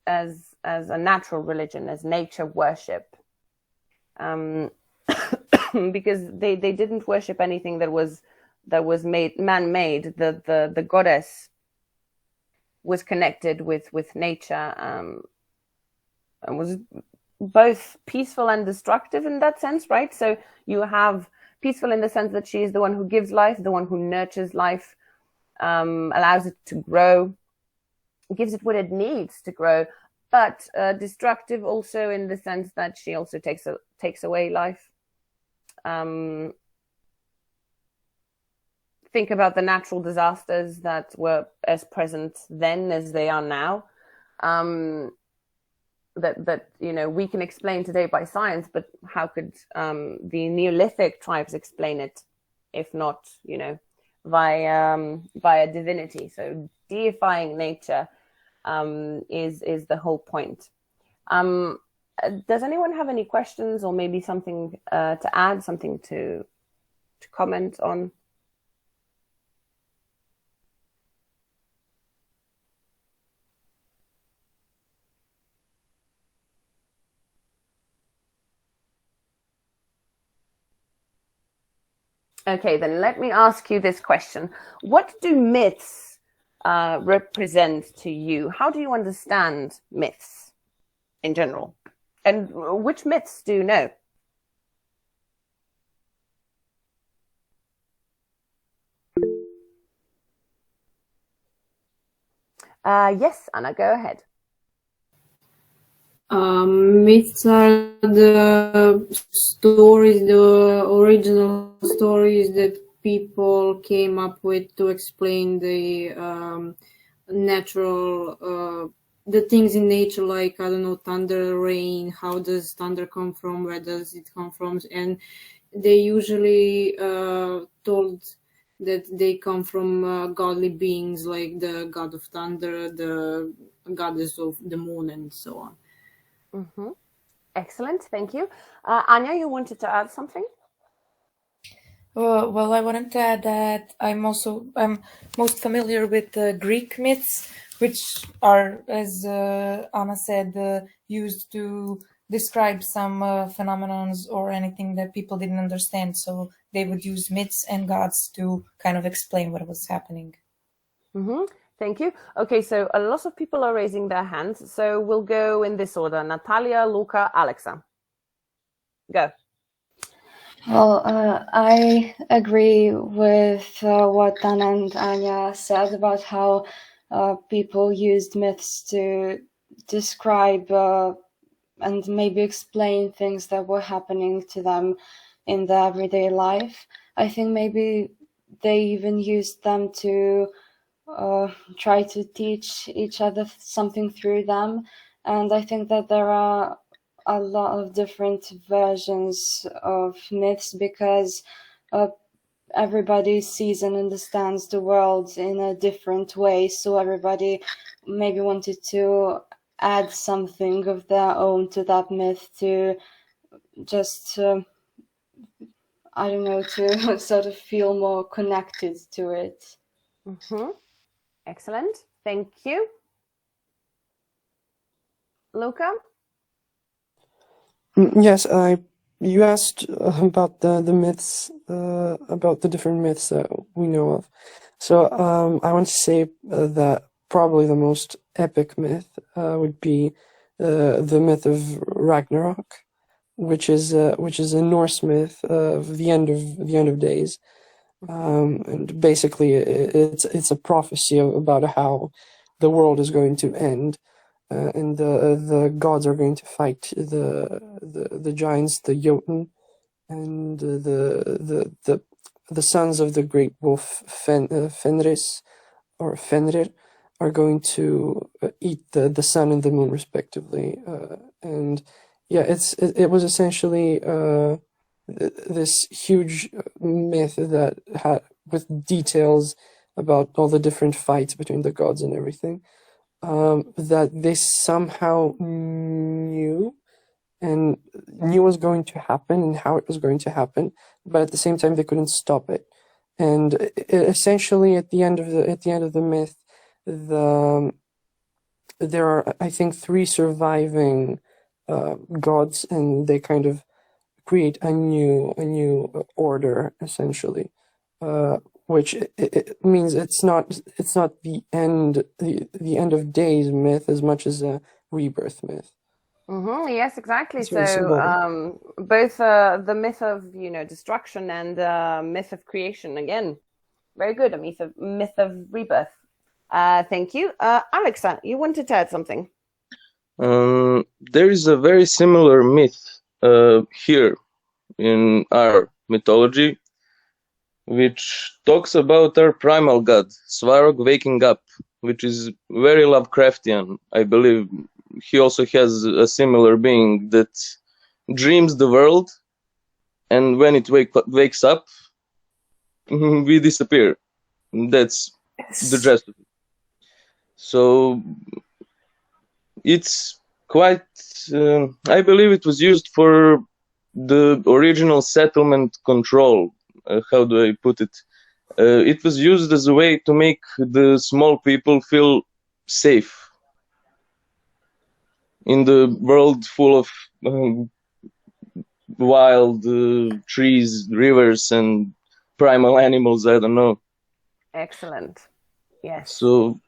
as a natural religion, as nature worship. Because they didn't worship anything that was man-made. The goddess was connected with nature, and was both peaceful and destructive in that sense, right? So you have peaceful in the sense that she is the one who gives life, the one who nurtures life, allows it to grow, gives it what it needs to grow, but destructive also in the sense that she also takes away life. Think about the natural disasters that were as present then as they are now. that we can explain today by science, but how could the Neolithic tribes explain it, if not via divinity? So deifying nature is the whole point. Does anyone have any questions, or maybe something to add, something to comment on? Okay, then let me ask you this question. What do myths represent to you? How do you understand myths in general? And which myths do you know? Yes, Anna, go ahead. Myths are the stories, the original stories that people came up with to explain the natural, the things in nature, like, I don't know, thunder, rain, how does thunder come from, where does it come from? And they usually told that they come from godly beings, like the god of thunder, the goddess of the moon, and so on. Mm-hmm. Excellent, thank you. Anya, you wanted to add something? Well, I wanted to add that I'm most familiar with Greek myths, which are, as Anna said, used to describe some phenomenons or anything that people didn't understand. So they would use myths and gods to kind of explain what was happening. Mm-hmm. Thank you. Okay, so a lot of people are raising their hands. So we'll go in this order. Natalia, Luca, Alexa. Go. Well, I agree with what Anna and Anya said about how people used myths to describe and maybe explain things that were happening to them in their everyday life. I think maybe they even used them to try to teach each other something through them. And I think that there are a lot of different versions of myths because everybody sees and understands the world in a different way. So everybody maybe wanted to add something of their own to that myth to just, I don't know, to sort of feel more connected to it. Mm-hmm. Excellent. Thank you. Luca? Yes, you asked about the myths, about the different myths that we know of. So I want to say that probably the most epic myth would be the myth of Ragnarok, which is a Norse myth of the end of days. And basically it's a prophecy about how the world is going to end, and the gods are going to fight the giants, the Jotun, and the sons of the great wolf Fenris or Fenrir are going to eat the sun and the moon respectively, and yeah, it was essentially this huge myth that had with details about all the different fights between the gods and everything, that they somehow knew was going to happen and how it was going to happen, but at the same time they couldn't stop it. And essentially, at the end of the myth, there are, I think, 3 surviving gods, and they kind of create a new order essentially, which it means it's not the end of days myth as much as a rebirth myth. Mm-hmm. Yes, exactly. It's very So symbolic. both the myth of destruction and myth of creation, again, very good. A myth of rebirth. Thank you. Alexa, you wanted to add something? There is a very similar myth here in our mythology, which talks about our primal god, Svarog, waking up, which is very Lovecraftian, I believe. he also has a similar being that dreams the world, and when it wakes up, we disappear. That's the gist of it. So it's quite. I believe it was used for the original settlement control. How do I put it? It was used as a way to make the small people feel safe in the world full of wild trees, rivers, and primal animals. I don't know. Excellent. Yes. So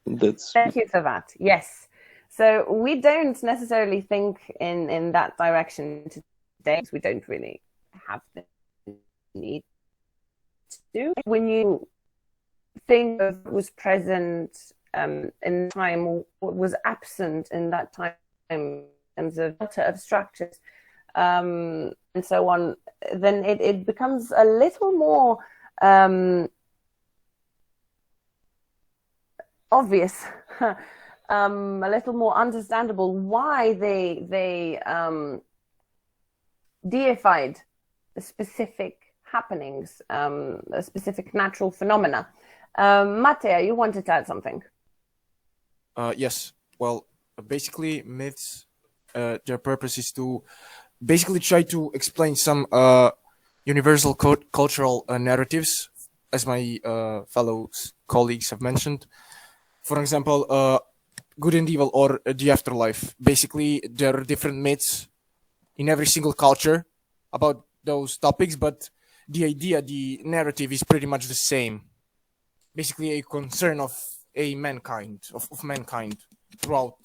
that's. Thank you for that. Yes. So we don't necessarily think in that direction today. We don't really have the need to. When you think of what was present in time, or what was absent in that time in terms of structures and so on, then it becomes a little more obvious, a little more understandable why they deified the specific happenings, specific natural phenomena. Matea, you wanted to add something? Yes. Well, basically, myths, their purpose is to basically try to explain some universal cultural narratives, as my fellow colleagues have mentioned. For example, good and evil or the afterlife. Basically, there are different myths in every single culture about those topics, but the idea, the narrative is pretty much the same. Basically, a concern of mankind throughout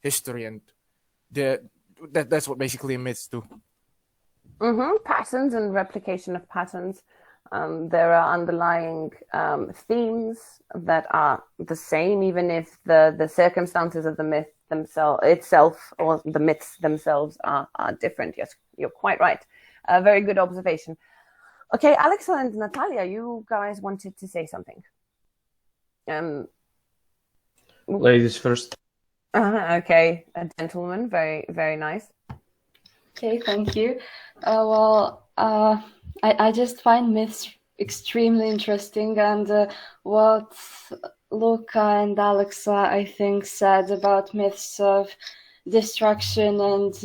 history, and that's what basically myths do. Patterns and replication of patterns. There are underlying themes that are the same, even if the circumstances of the myth itself or the myths themselves are different. Yes, you're quite right. Very good observation. Okay, Alex and Natalia, you guys wanted to say something. Ladies first. Okay, a gentleman. Very, very nice. Okay, thank you. I just find myths extremely interesting, and what Luca and Alexa, I think, said about myths of destruction and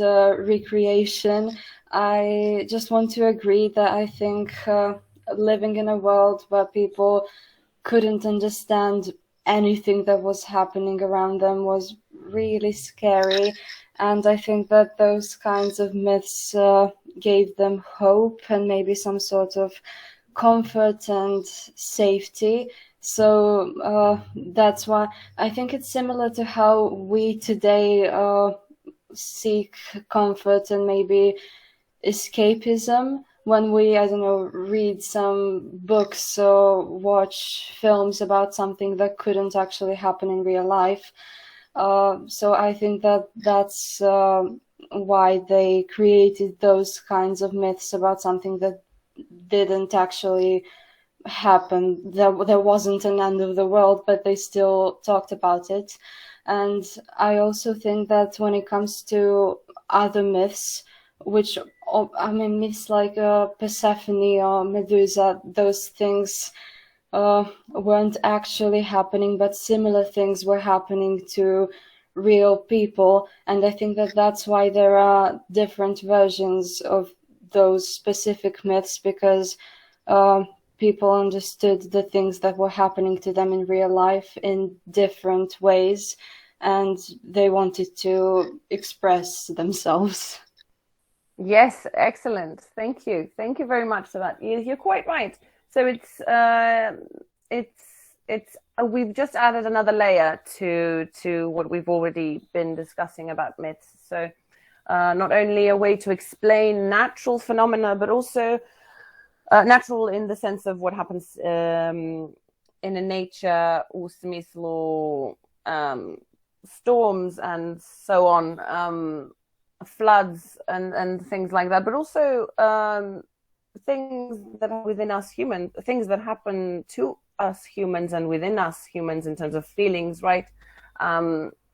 recreation, I just want to agree that I think living in a world where people couldn't understand anything that was happening around them was really scary. And I think that those kinds of myths gave them hope and maybe some sort of comfort and safety. So that's why I think it's similar to how we today seek comfort and maybe escapism when we, I don't know, read some books or watch films about something that couldn't actually happen in real life. So I think that that's why they created those kinds of myths about something that didn't actually happen. There wasn't an end of the world, but they still talked about it. And I also think that when it comes to other myths, which, I mean, myths like Persephone or Medusa, those things weren't actually happening, but similar things were happening to real people. And I think that that's why there are different versions of those specific myths, because people understood the things that were happening to them in real life in different ways, and they wanted to express themselves. Yes, excellent. Thank you. Thank you very much for that. You're quite right. So we've just added another layer to what we've already been discussing about myths. So not only a way to explain natural phenomena, but also natural in the sense of what happens in a nature, u smislu storms and so on, floods and things like that, but also things that are within us humans, things that happen to us humans and within us humans in terms of feelings, right?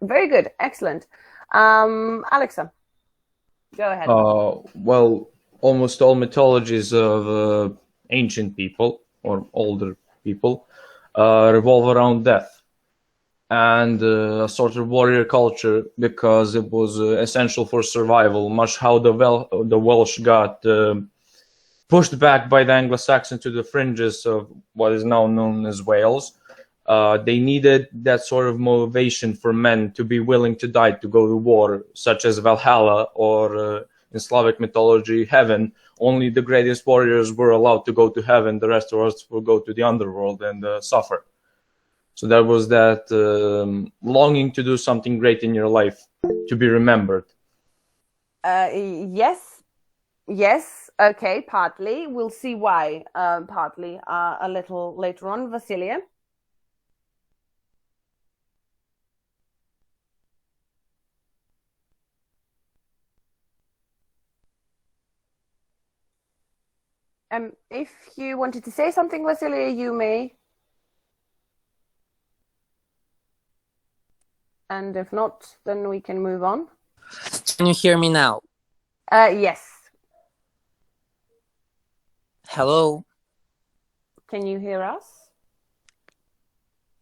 Very good. Excellent. Alexa, go ahead. Well, almost all mythologies of ancient people or older people revolve around death and a sort of warrior culture because it was essential for survival, much how the Welsh got pushed back by the Anglo-Saxons to the fringes of what is now known as Wales. They needed that sort of motivation for men to be willing to die to go to war, such as Valhalla or in Slavic mythology, heaven. Only the greatest warriors were allowed to go to heaven. The rest of us will go to the underworld and suffer. So there was that longing to do something great in your life, to be remembered. Yes. Okay, partly. We'll see why. Partly a little later on. Vasilia. If you wanted to say something, Vasilia, you may. And if not, then we can move on. Can you hear me now? Yes. Hello? Can you hear us?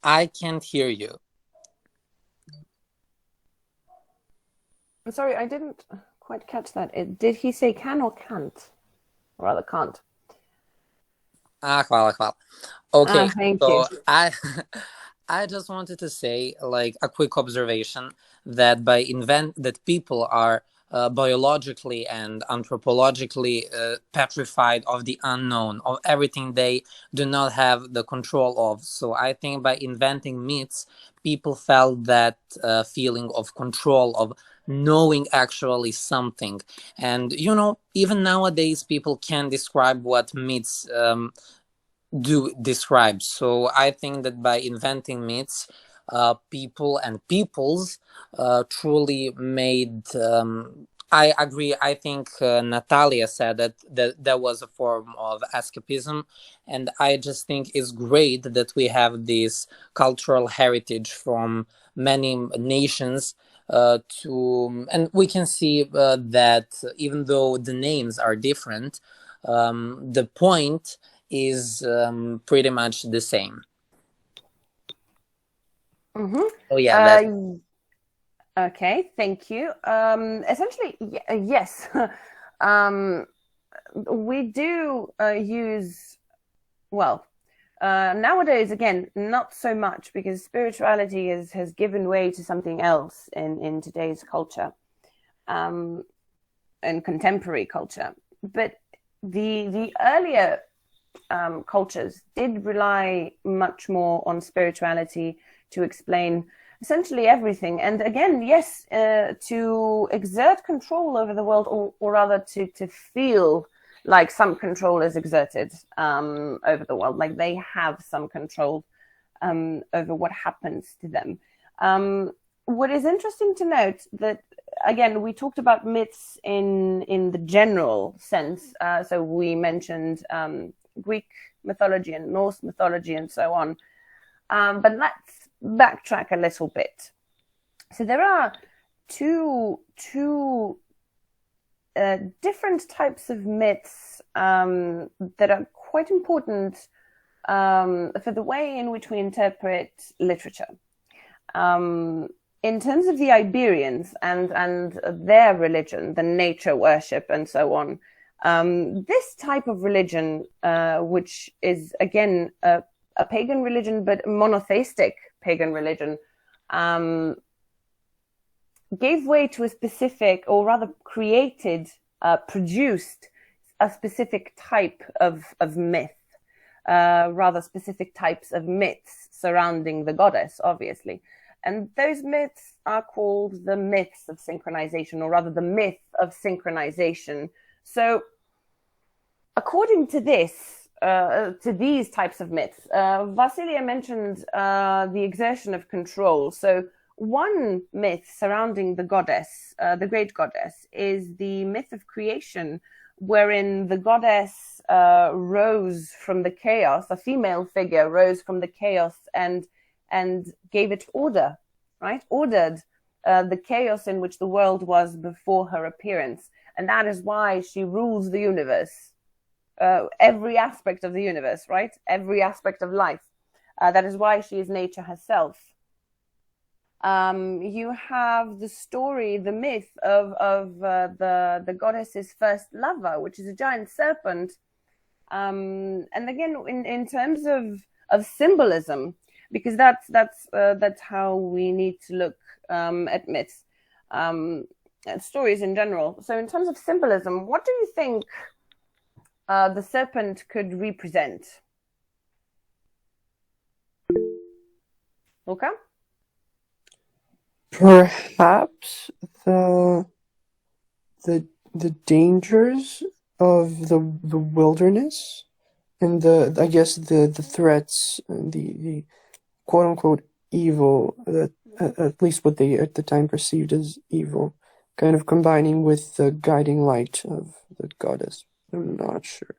I can't hear you. I'm sorry, I didn't quite catch that. Did he say can or can't? Or rather can't. Hvala. Okay, thank so you. I just wanted to say, like, a quick observation that that people are biologically and anthropologically petrified of the unknown, of everything they do not have the control of. So I think by inventing myths, people felt that feeling of control, of knowing actually something. And, even nowadays, people can describe what myths do describe. So I think that by inventing myths, people and peoples truly made. I agree. I think Natalia said that was a form of escapism, and I just think it's great that we have this cultural heritage from many nations. And we can see that even though the names are different, the point is pretty much the same. Mm-hmm. Oh yeah. Okay, thank you. Essentially, yes. We do use, nowadays, again, not so much, because spirituality has given way to something else in today's culture, and contemporary culture. But the earlier cultures did rely much more on spirituality to explain essentially everything. And again, yes, to exert control over the world, or rather to feel like some control is exerted over the world, like they have some control over what happens to them. What is interesting to note that, again, we talked about myths in the general sense. So we mentioned Greek mythology and Norse mythology and so on. But let's backtrack a little bit. So there are two different types of myths that are quite important for the way in which we interpret literature. In terms of the Iberians and their religion, the nature worship and so on, this type of religion, which is, again, a pagan religion, but monotheistic pagan religion, gave way to a specific, or rather produced a specific type of myth, rather specific types of myths surrounding the goddess, obviously. And those myths are called the myths of synchronization, or rather the myth of synchronization. So according to this, to these types of myths, Vasilia mentioned the exertion of control. So one myth surrounding the goddess, the great goddess, is the myth of creation, wherein the goddess rose from the chaos, a female figure rose from the chaos and gave it order right? Ordered the chaos in which the world was before her appearance. And that is why she rules the universe, every aspect of the universe, right? Every aspect of life. That is why she is nature herself. You have the story, the myth of the goddess's first lover, which is a giant serpent. And again, in terms of symbolism, because that's how we need to look at myths, at stories in general. So in terms of symbolism, what do you think the serpent could represent? Luca? Perhaps the dangers of the wilderness and I guess the threats and the quote unquote evil that at least what they at the time perceived as evil, kind of combining with the guiding light of the goddess. I'm not sure.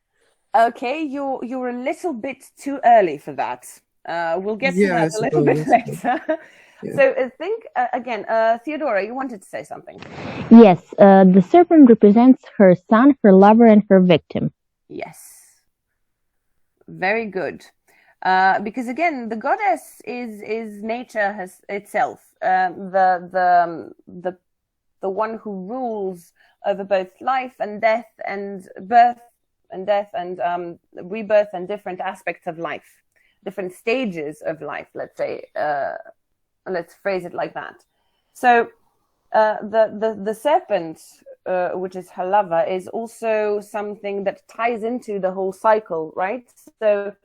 Okay, you're a little bit too early for that. We'll get to Yeah, I that a little bit suppose. later. Yeah. So I think, again, Theodora, you wanted to say something. Yes, the serpent represents her son, her lover, and her victim. Yes. Very good. Because again, the goddess is nature itself, the one who rules over both life and death and birth and death and rebirth and different aspects of life, different stages of life. Let's say, let's phrase it like that. So the serpent, which is her lover, is also something that ties into the whole cycle, right? So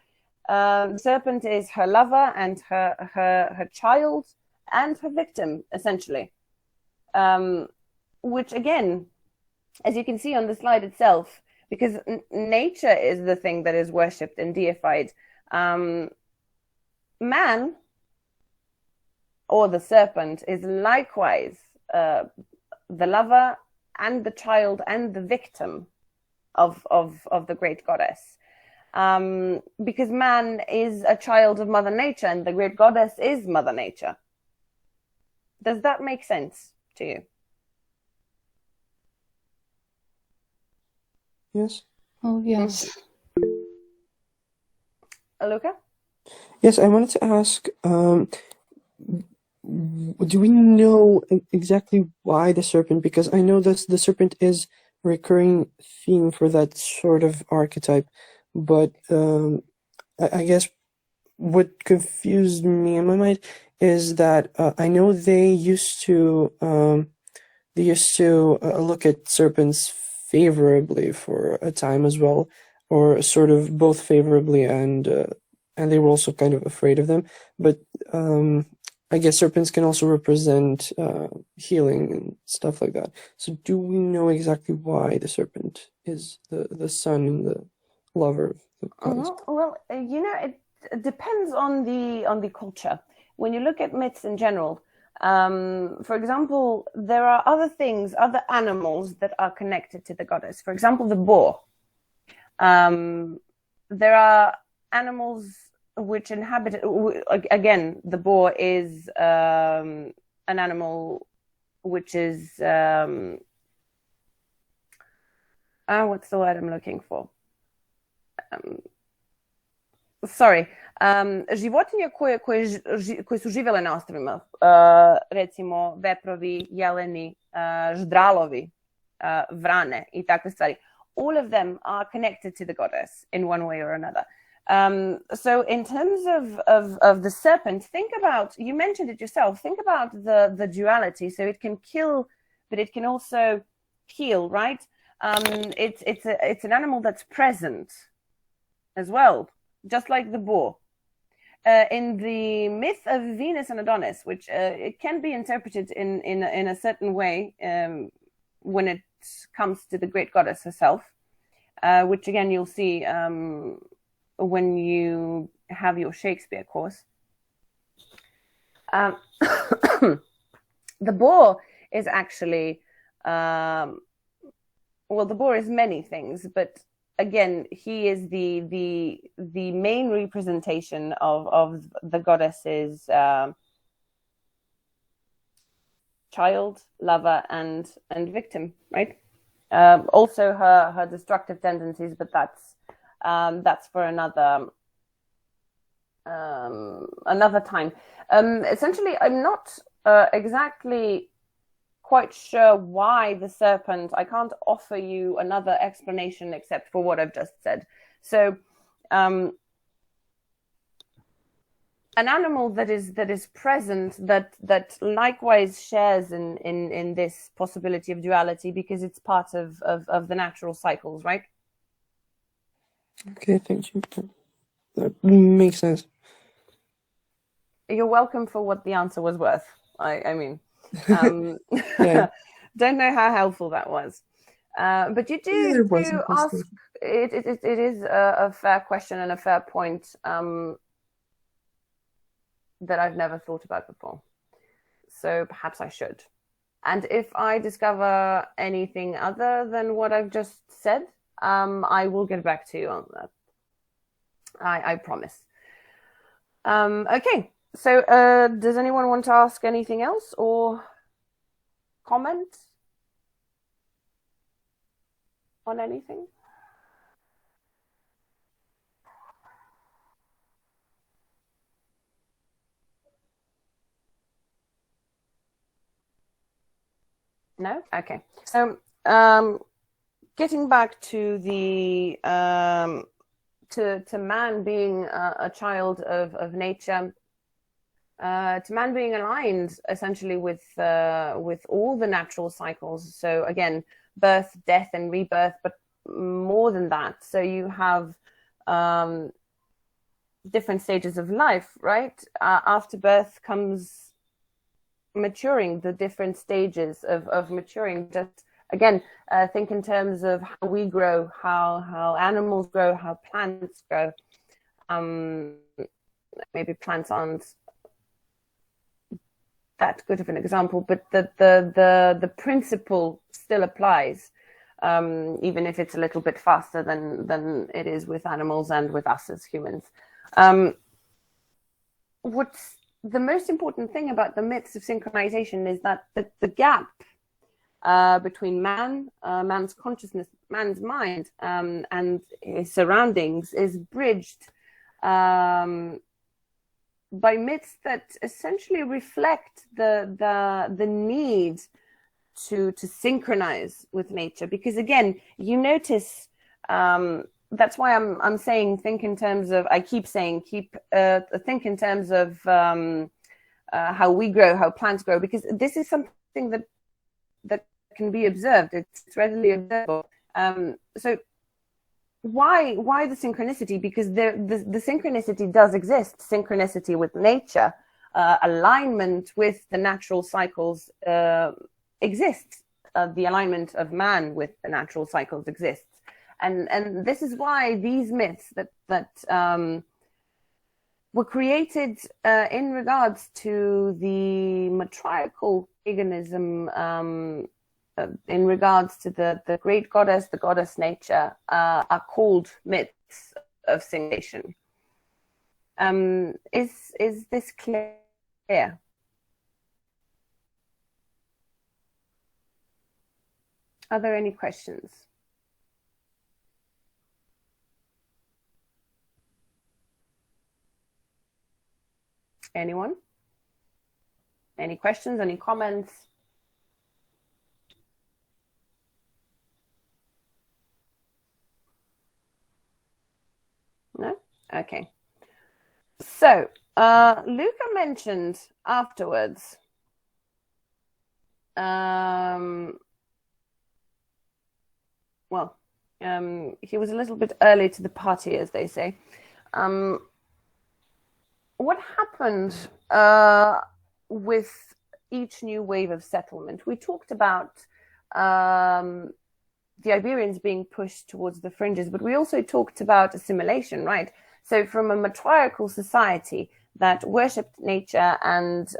the serpent is her lover and her child and her victim, essentially. Which again, as you can see on the slide itself, because nature is the thing that is worshipped and deified, man, or the serpent, is likewise the lover and the child and the victim of the great goddess. Because man is a child of Mother Nature and the great goddess is Mother Nature. Does that make sense to you? Yes. Oh, yes. Luca? Yes, I wanted to ask, do we know exactly why the serpent? Because I know that the serpent is a recurring theme for that sort of archetype, but I guess what confused me in my mind is that I know they used to look at serpents favorably for a time as well, or sort of both favorably and they were also kind of afraid of them. But I guess serpents can also represent healing and stuff like that. So do we know exactly why the serpent is the son and the lover of the goddess? Well, it depends on the culture. When you look at myths in general, for example, there are other animals that are connected to the goddess. For example, the boar. There are animals which inhabit. Again, the boar is an animal which is what's the word I'm looking for? Sorry. Životinje koje su živele na ostrvima, recimo veprovi, jeleni, ždralovi, vrane i takve stvari. All of them are connected to the goddess in one way or another. So in terms of the serpent, think about, you mentioned it yourself, think about the duality. So it can kill, but it can also heal, right? It's an animal that's present as well, just like the boar. In the myth of Venus and Adonis, which it can be interpreted in a certain way when it comes to the great goddess herself, which again you'll see when you have your Shakespeare course. The boar is actually, the boar is many things, but again, he is the main representation of the goddess's child, lover, and victim, right? Also her destructive tendencies, but that's for another time. Essentially, I'm not exactly quite sure why the serpent. I can't offer you another explanation except for what I've just said. So, an animal that is present, that likewise shares in this possibility of duality, because it's part of the natural cycles, right? Okay, thank you. That makes sense. You're welcome for what the answer was worth. I mean, Yeah. don't know how helpful that was, but you Yeah, do it wasn't ask. possible. It is a fair question and a fair point that I've never thought about before. So perhaps I should. And if I discover anything other than what I've just said, I will get back to you on that. I promise. Okay. So does anyone want to ask anything else or comment on anything? No? Okay. So getting back to the to man being a child of nature, to man being aligned essentially with all the natural cycles. So again, birth, death, and rebirth, but more than that. So you have different stages of life, right? After birth comes maturing, the different stages of maturing. Just again, think in terms of how we grow, how animals grow, how plants grow. Maybe plants aren't that good of an example, but the principle still applies, even if it's a little bit faster than it is with animals and with us as humans. What's the most important thing about the myths of synchronization is that the gap between man's consciousness, man's mind, and his surroundings is bridged by myths that essentially reflect the need to synchronize with nature. Because again, you notice, that's why I'm saying think in terms of, I keep saying think in terms of how we grow, how plants grow, because this is something that can be observed. It's readily observable. So why the synchronicity? Because the synchronicity does exist. Synchronicity with nature, alignment with the natural cycles exists. The alignment of man with the natural cycles exists. And this is why these myths that were created in regards to the matriarchal paganism, in regards to the great goddess, the goddess nature, are called myths of synchronization. Is this clear? Are there any questions? Anyone? Any questions? Any comments? No? Okay. So, Luca mentioned afterwards, he was a little bit early to the party, as they say. What happened with each new wave of settlement? We talked about the Iberians being pushed towards the fringes, but we also talked about assimilation, right? So from a matriarchal society that worshipped nature and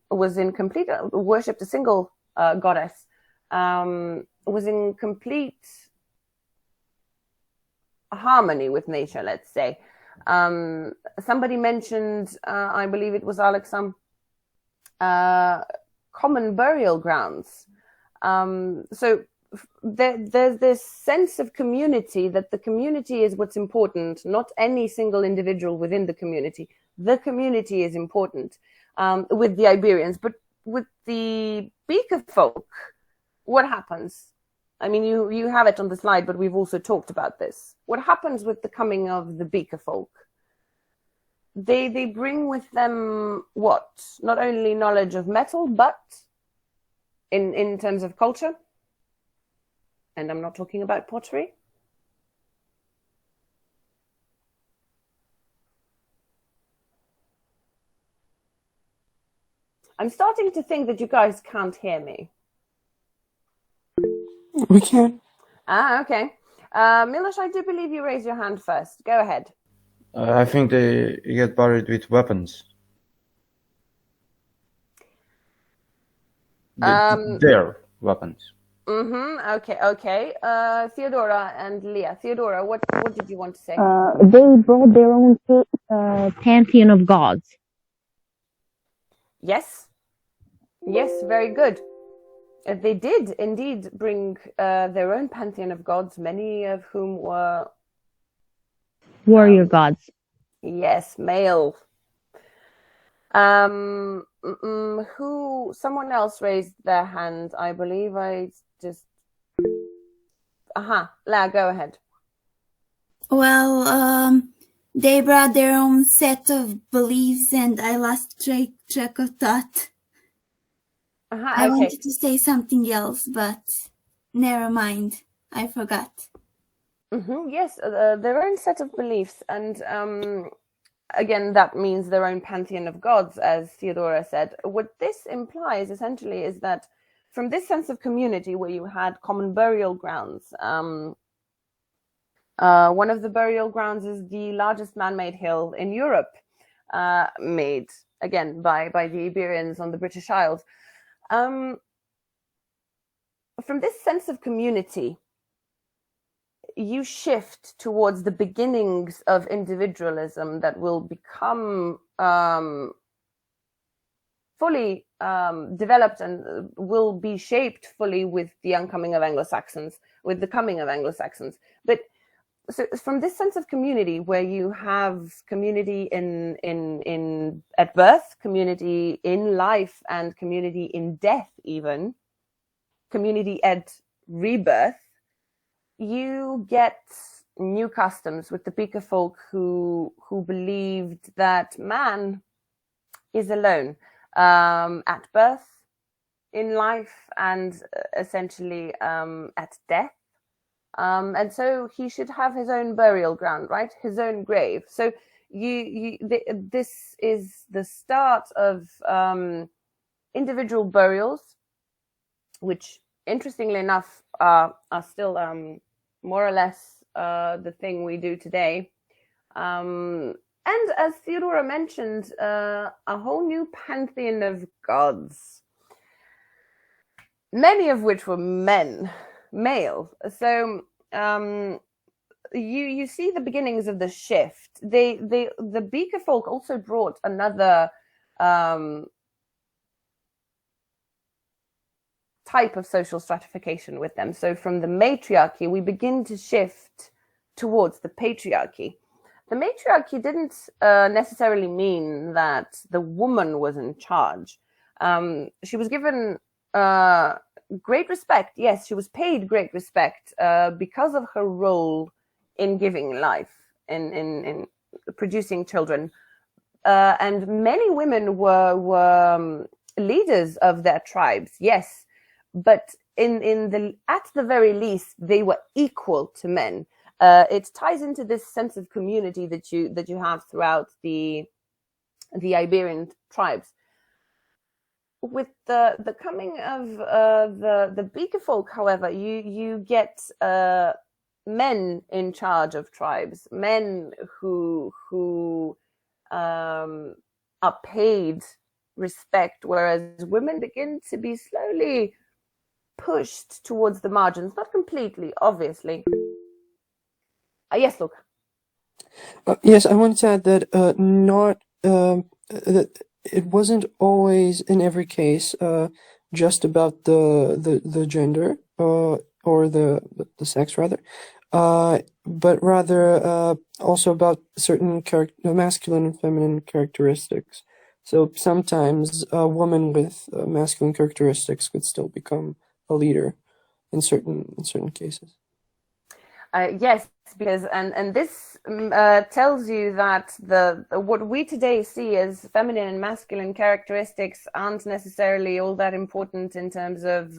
worshipped a single goddess, was in complete harmony with nature, let's say. Somebody mentioned, I believe it was Alexam, common burial grounds. So there's this sense of community, that the community is what's important, not any single individual within the community. The community is important with the Iberians. But with the Beaker folk, what happens? I mean, you have it on the slide, but we've also talked about this. What happens with the coming of the Beaker folk? They bring with them what? Not only knowledge of metal, but in terms of culture. And I'm not talking about pottery. I'm starting to think that you guys can't hear me. We can. Ah, okay. Miloš, I do believe you raised your hand first. Go ahead. I think they get buried with weapons. Their weapons. Okay. Theodora and Leah. Theodora, what did you want to say? They brought their own pantheon of gods. Yes, very good. They did indeed bring their own pantheon of gods, many of whom were warrior gods. Yes, male. Someone else raised their hand, I believe. La, go ahead. Well, they brought their own set of beliefs, and I lost track of thought. I Okay. wanted to say something else, but never mind. I forgot. Yes, their own set of beliefs, and again, that means their own pantheon of gods, as Theodora said. What this implies, essentially, is that from this sense of community where you had common burial grounds, one of the burial grounds is the largest man-made hill in Europe, made, again, by the Iberians on the British Isles. From this sense of community, you shift towards the beginnings of individualism that will become fully developed and will be shaped fully with the coming of Anglo-Saxons. But so from this sense of community, where you have community in at birth, community in life, and community in death, even community at rebirth, you get new customs with the Beaker folk who believed that man is alone at birth, in life, and essentially at death. And so he should have his own burial ground, right? His own grave. So this is the start of individual burials, which, interestingly enough, are still more or less the thing we do today. And as Theodora mentioned, a whole new pantheon of gods, many of which were male. So you see the beginnings of the shift. The Beaker folk also brought another type of social stratification with them. So from the matriarchy, we begin to shift towards the patriarchy. The matriarchy didn't necessarily mean that the woman was in charge. She was given great respect. Yes, she was paid great respect because of her role in giving life, in producing children. And many women were leaders of their tribes, yes. But at the very least, they were equal to men. It ties into this sense of community that you have throughout the Iberian tribes. With the coming of the Beaker folk, however, you get men in charge of tribes, men who are paid respect, whereas women begin to be slowly pushed towards the margins, not completely, obviously. Yes, Luke. Yes, I wanted to add that it wasn't always in every case just about the gender or the sex rather, but rather also about certain masculine and feminine characteristics. So sometimes a woman with masculine characteristics could still become a leader in certain cases. Yes, because and this tells you that the what we today see as feminine and masculine characteristics aren't necessarily all that important in terms of.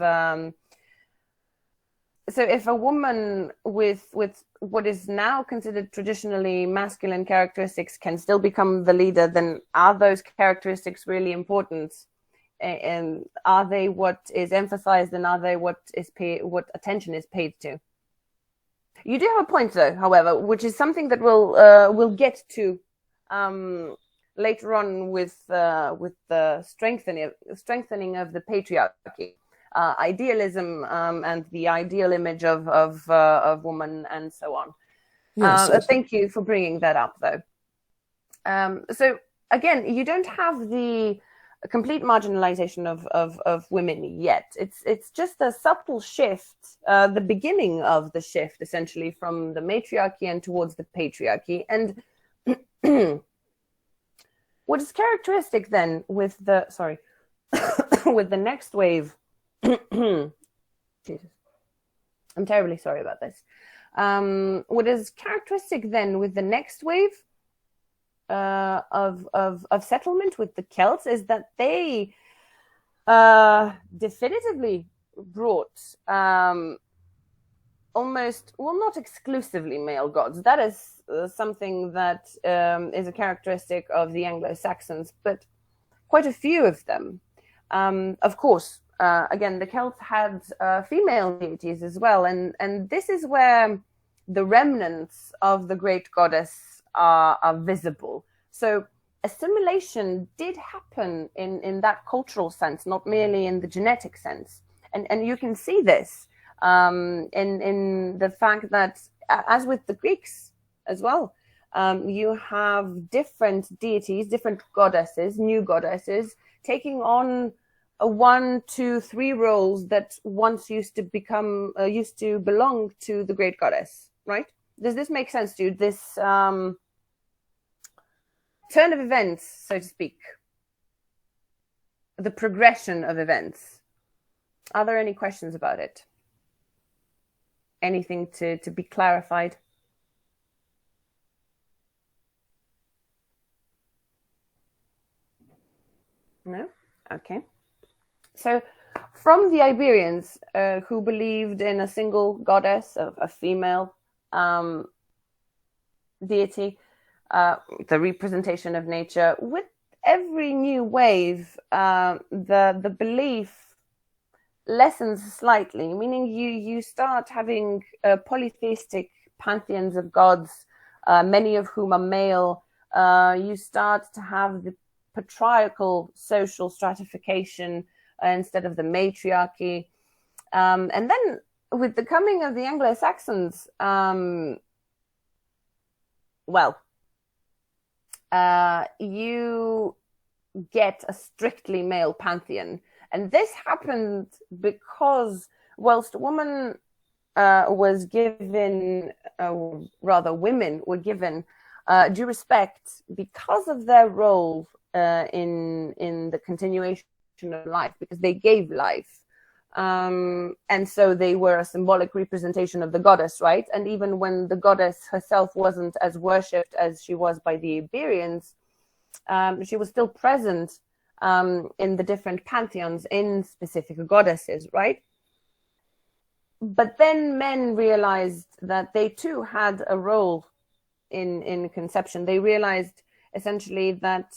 So if a woman with what is now considered traditionally masculine characteristics can still become the leader, then are those characteristics really important? And are they what is emphasized, and are they what attention is paid to? You do have a point, though, however, which is something that we'll get to later on with the strengthening of the patriarchy, idealism, and the ideal image of woman, and so on. Yes. Thank you for bringing that up, though. So again, you don't have the complete marginalization of women yet. It's just a subtle shift, the beginning of the shift, essentially, from the matriarchy and towards the patriarchy. And what is characteristic then with the with the next wave? Jesus, I'm terribly sorry about this. What is characteristic then with the next wave of settlement with the Celts is that they definitively brought almost, well, not exclusively male gods. That is something that is a characteristic of the Anglo-Saxons, but quite a few of them. Of course, again, the Celts had female deities as well, and this is where the remnants of the great goddess are visible. So assimilation did happen in that cultural sense, not merely in the genetic sense. And you can see this in the fact that, as with the Greeks as well, you have different deities, different goddesses, new goddesses, taking on 1, 2, 3 roles that once used to belong to the great goddess, right? Does this make sense to you? This turn of events, so to speak, the progression of events. Are there any questions about it? Anything to be clarified? No? Okay. So from the Iberians, who believed in a single goddess, a female deity, the representation of nature, with every new wave, the belief lessens slightly, meaning you start having polytheistic pantheons of gods, many of whom are male. You start to have the patriarchal social stratification instead of the matriarchy. And then with the coming of the Anglo-Saxons, you get a strictly male pantheon. And this happened because whilst woman was given, women were given due respect because of their role in the continuation of life, because they gave life. And so they were a symbolic representation of the goddess, right? And even when the goddess herself wasn't as worshipped as she was by the Iberians, she was still present in the different pantheons in specific goddesses, right? But then men realized that they too had a role in conception. They realized essentially that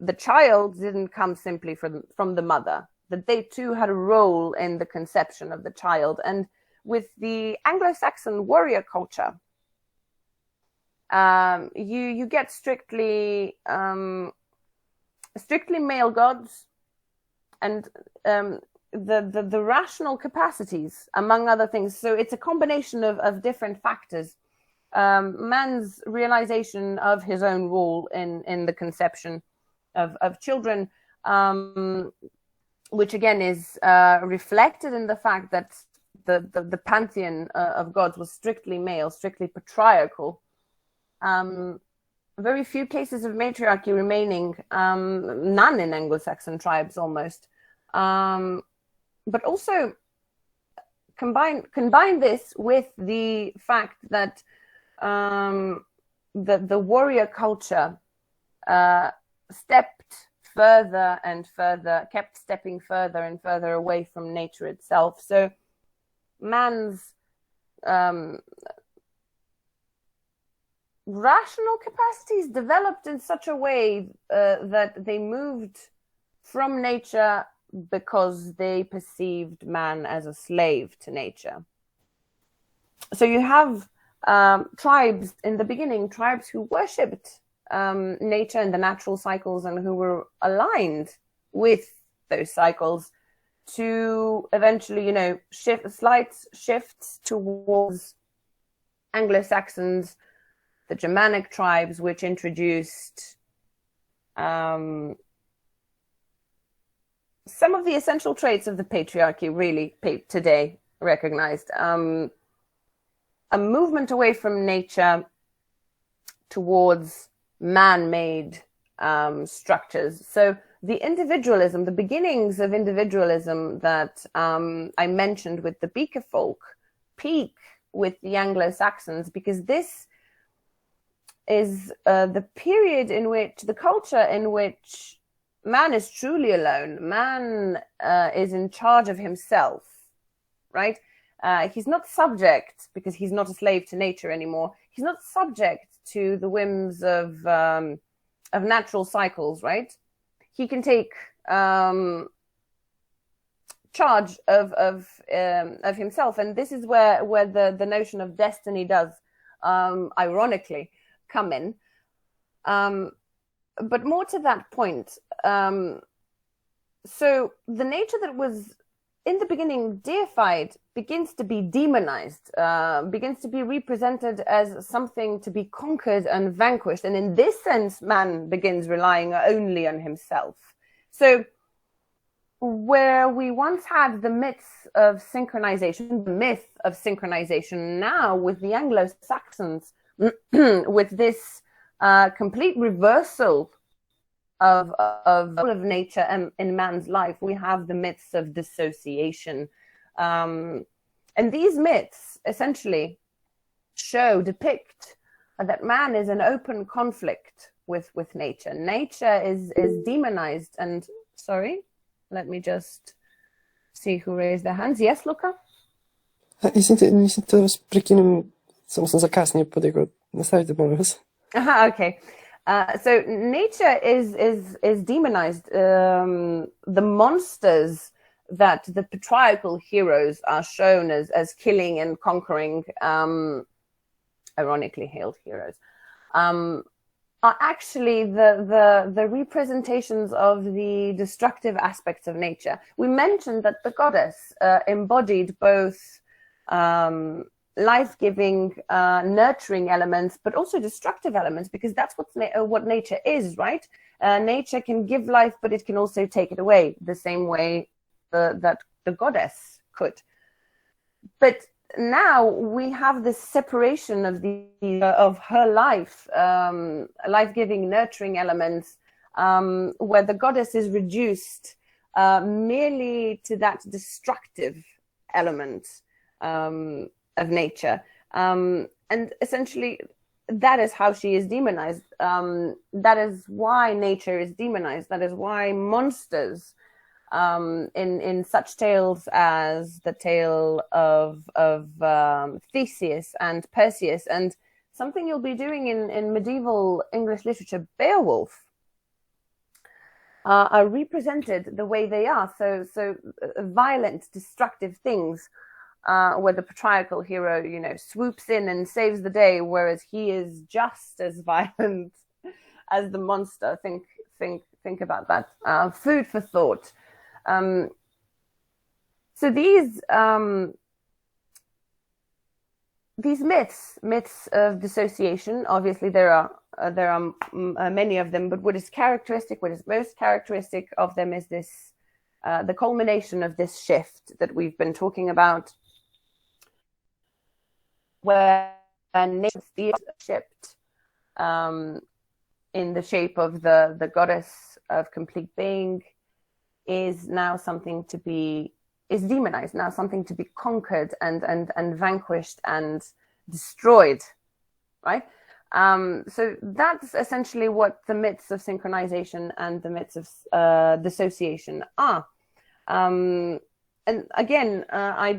the child didn't come simply from the mother, that they too had a role in the conception of the child. And with the Anglo-Saxon warrior culture, you get strictly male gods, and the rational capacities, among other things. So it's a combination of different factors. man's realization of his own role in the conception of children, which again is reflected in the fact that the pantheon of gods was strictly male, strictly patriarchal. Very few cases of matriarchy remaining, none in Anglo-Saxon tribes almost. But also combine this with the fact that the warrior culture stepped further and further, kept stepping further and further away from nature itself. So man's rational capacities developed in such a way that they moved from nature because they perceived man as a slave to nature. So you have tribes in the beginning, tribes who worshipped nature and the natural cycles and who were aligned with those cycles to eventually, slight shifts towards Anglo-Saxons, the Germanic tribes, which introduced some of the essential traits of the patriarchy, really today recognized. A movement away from nature towards man-made structures. So the individualism, the beginnings of individualism that I mentioned with the Beaker folk peak with the Anglo-Saxons, because this is the period in which, the culture in which man is truly alone. Man is in charge of himself, right? He's not subject, because he's not a slave to nature anymore. He's not subject to the whims of natural cycles, right? He can take charge of himself, and this is where the notion of destiny does, ironically, come in. But more to that point, so the nature that was in the beginning deified begins to be demonized, begins to be represented as something to be conquered and vanquished. And in this sense, man begins relying only on himself. So where we once had the myth of synchronization, now with the Anglo-Saxons, with this complete reversal of nature in man's life, we have the myths of dissociation. And these myths essentially depict that man is in open conflict with nature. Nature is demonized. And sorry, let me just see who raised their hands. Yes, Luca? Mislim, da vas prekinem, samo sam zakasnije podigao. Nastavite, molim vas. Aha, okay. So nature is demonized. The monsters that the patriarchal heroes are shown as killing and conquering, ironically hailed heroes, are actually the representations of the destructive aspects of nature. We mentioned that the goddess embodied both life-giving, nurturing elements, but also destructive elements, because that's what nature is, right? Nature can give life, but it can also take it away, the same way that the goddess could. But now we have this separation of her life, life-giving, nurturing elements, where the goddess is reduced merely to that destructive element of nature, and essentially that is how she is demonized. That is why nature is demonized. That is why monsters, in such tales as the tale of Theseus and Perseus, and something you'll be doing in medieval English literature, Beowulf, are represented the way they are. So violent, destructive things. Where the patriarchal hero, swoops in and saves the day, whereas he is just as violent as the monster. Think about that. Food for thought. these myths of dissociation, obviously there are many of them, but what is most characteristic of them is this, the culmination of this shift that we've been talking about, where nature is shipped in the shape of the goddess of complete being is now something to be, is demonized, now something to be conquered and vanquished and destroyed, right? So that's essentially what the myths of synchronization and the myths of dissociation are. And again, I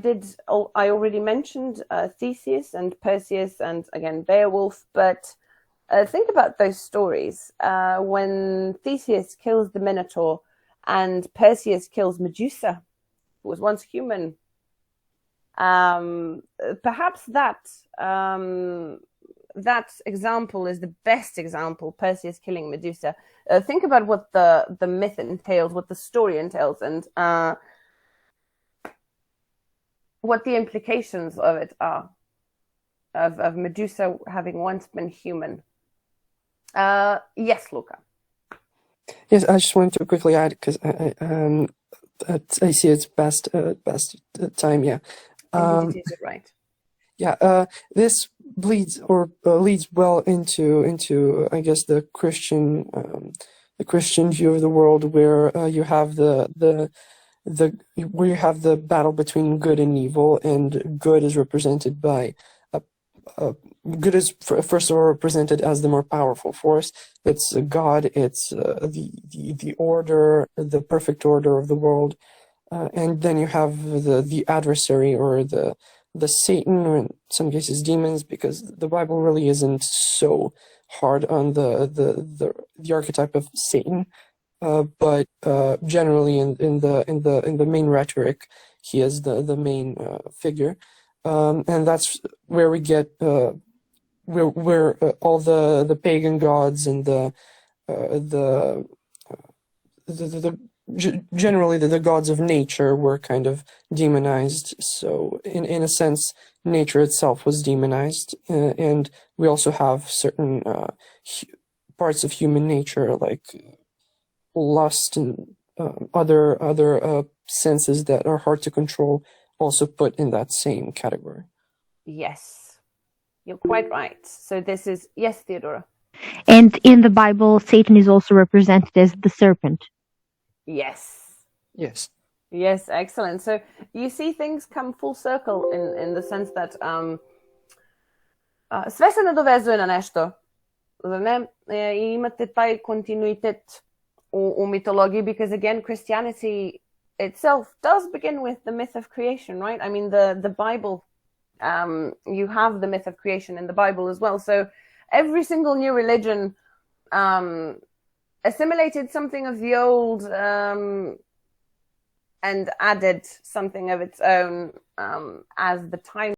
already mentioned Theseus and Perseus and again Beowulf, but think about those stories. When Theseus kills the Minotaur and Perseus kills Medusa, who was once human, perhaps that example is the best example, Perseus killing Medusa. Think about what the myth entails, what the story entails, and what the implications of it are, of Medusa having once been human. Yes, Luca. Yes, I just wanted to quickly add, because I see it's best time, yeah. Indeed, it is right. Yeah, this leads well into I guess the Christian view of the world, where you have the battle between good and evil, and good is represented by good is first of all represented as the more powerful force. It's God. It's the order, the perfect order of the world, and then you have the adversary, or the Satan, or in some cases demons, because the Bible really isn't so hard on the archetype of Satan, but generally in the main rhetoric, he is the main figure, and that's where we get where all the pagan gods and generally the gods of nature were kind of demonized. So in a sense, nature itself was demonized, and we also have certain parts of human nature, like lust and other senses that are hard to control, also put in that same category. Yes, you're quite right. So this is, yes, Theodora. And in the Bible, Satan is also represented as the serpent. Yes. Yes. Yes, excellent. So you see things come full circle in the sense that sve se nadovezuje na nešto. I imate taj kontinuitet u mitologiji, because again, Christianity itself does begin with the myth of creation, right? I mean, the Bible, you have the myth of creation in the Bible as well. So every single new religion assimilated something of the old and added something of its own as the time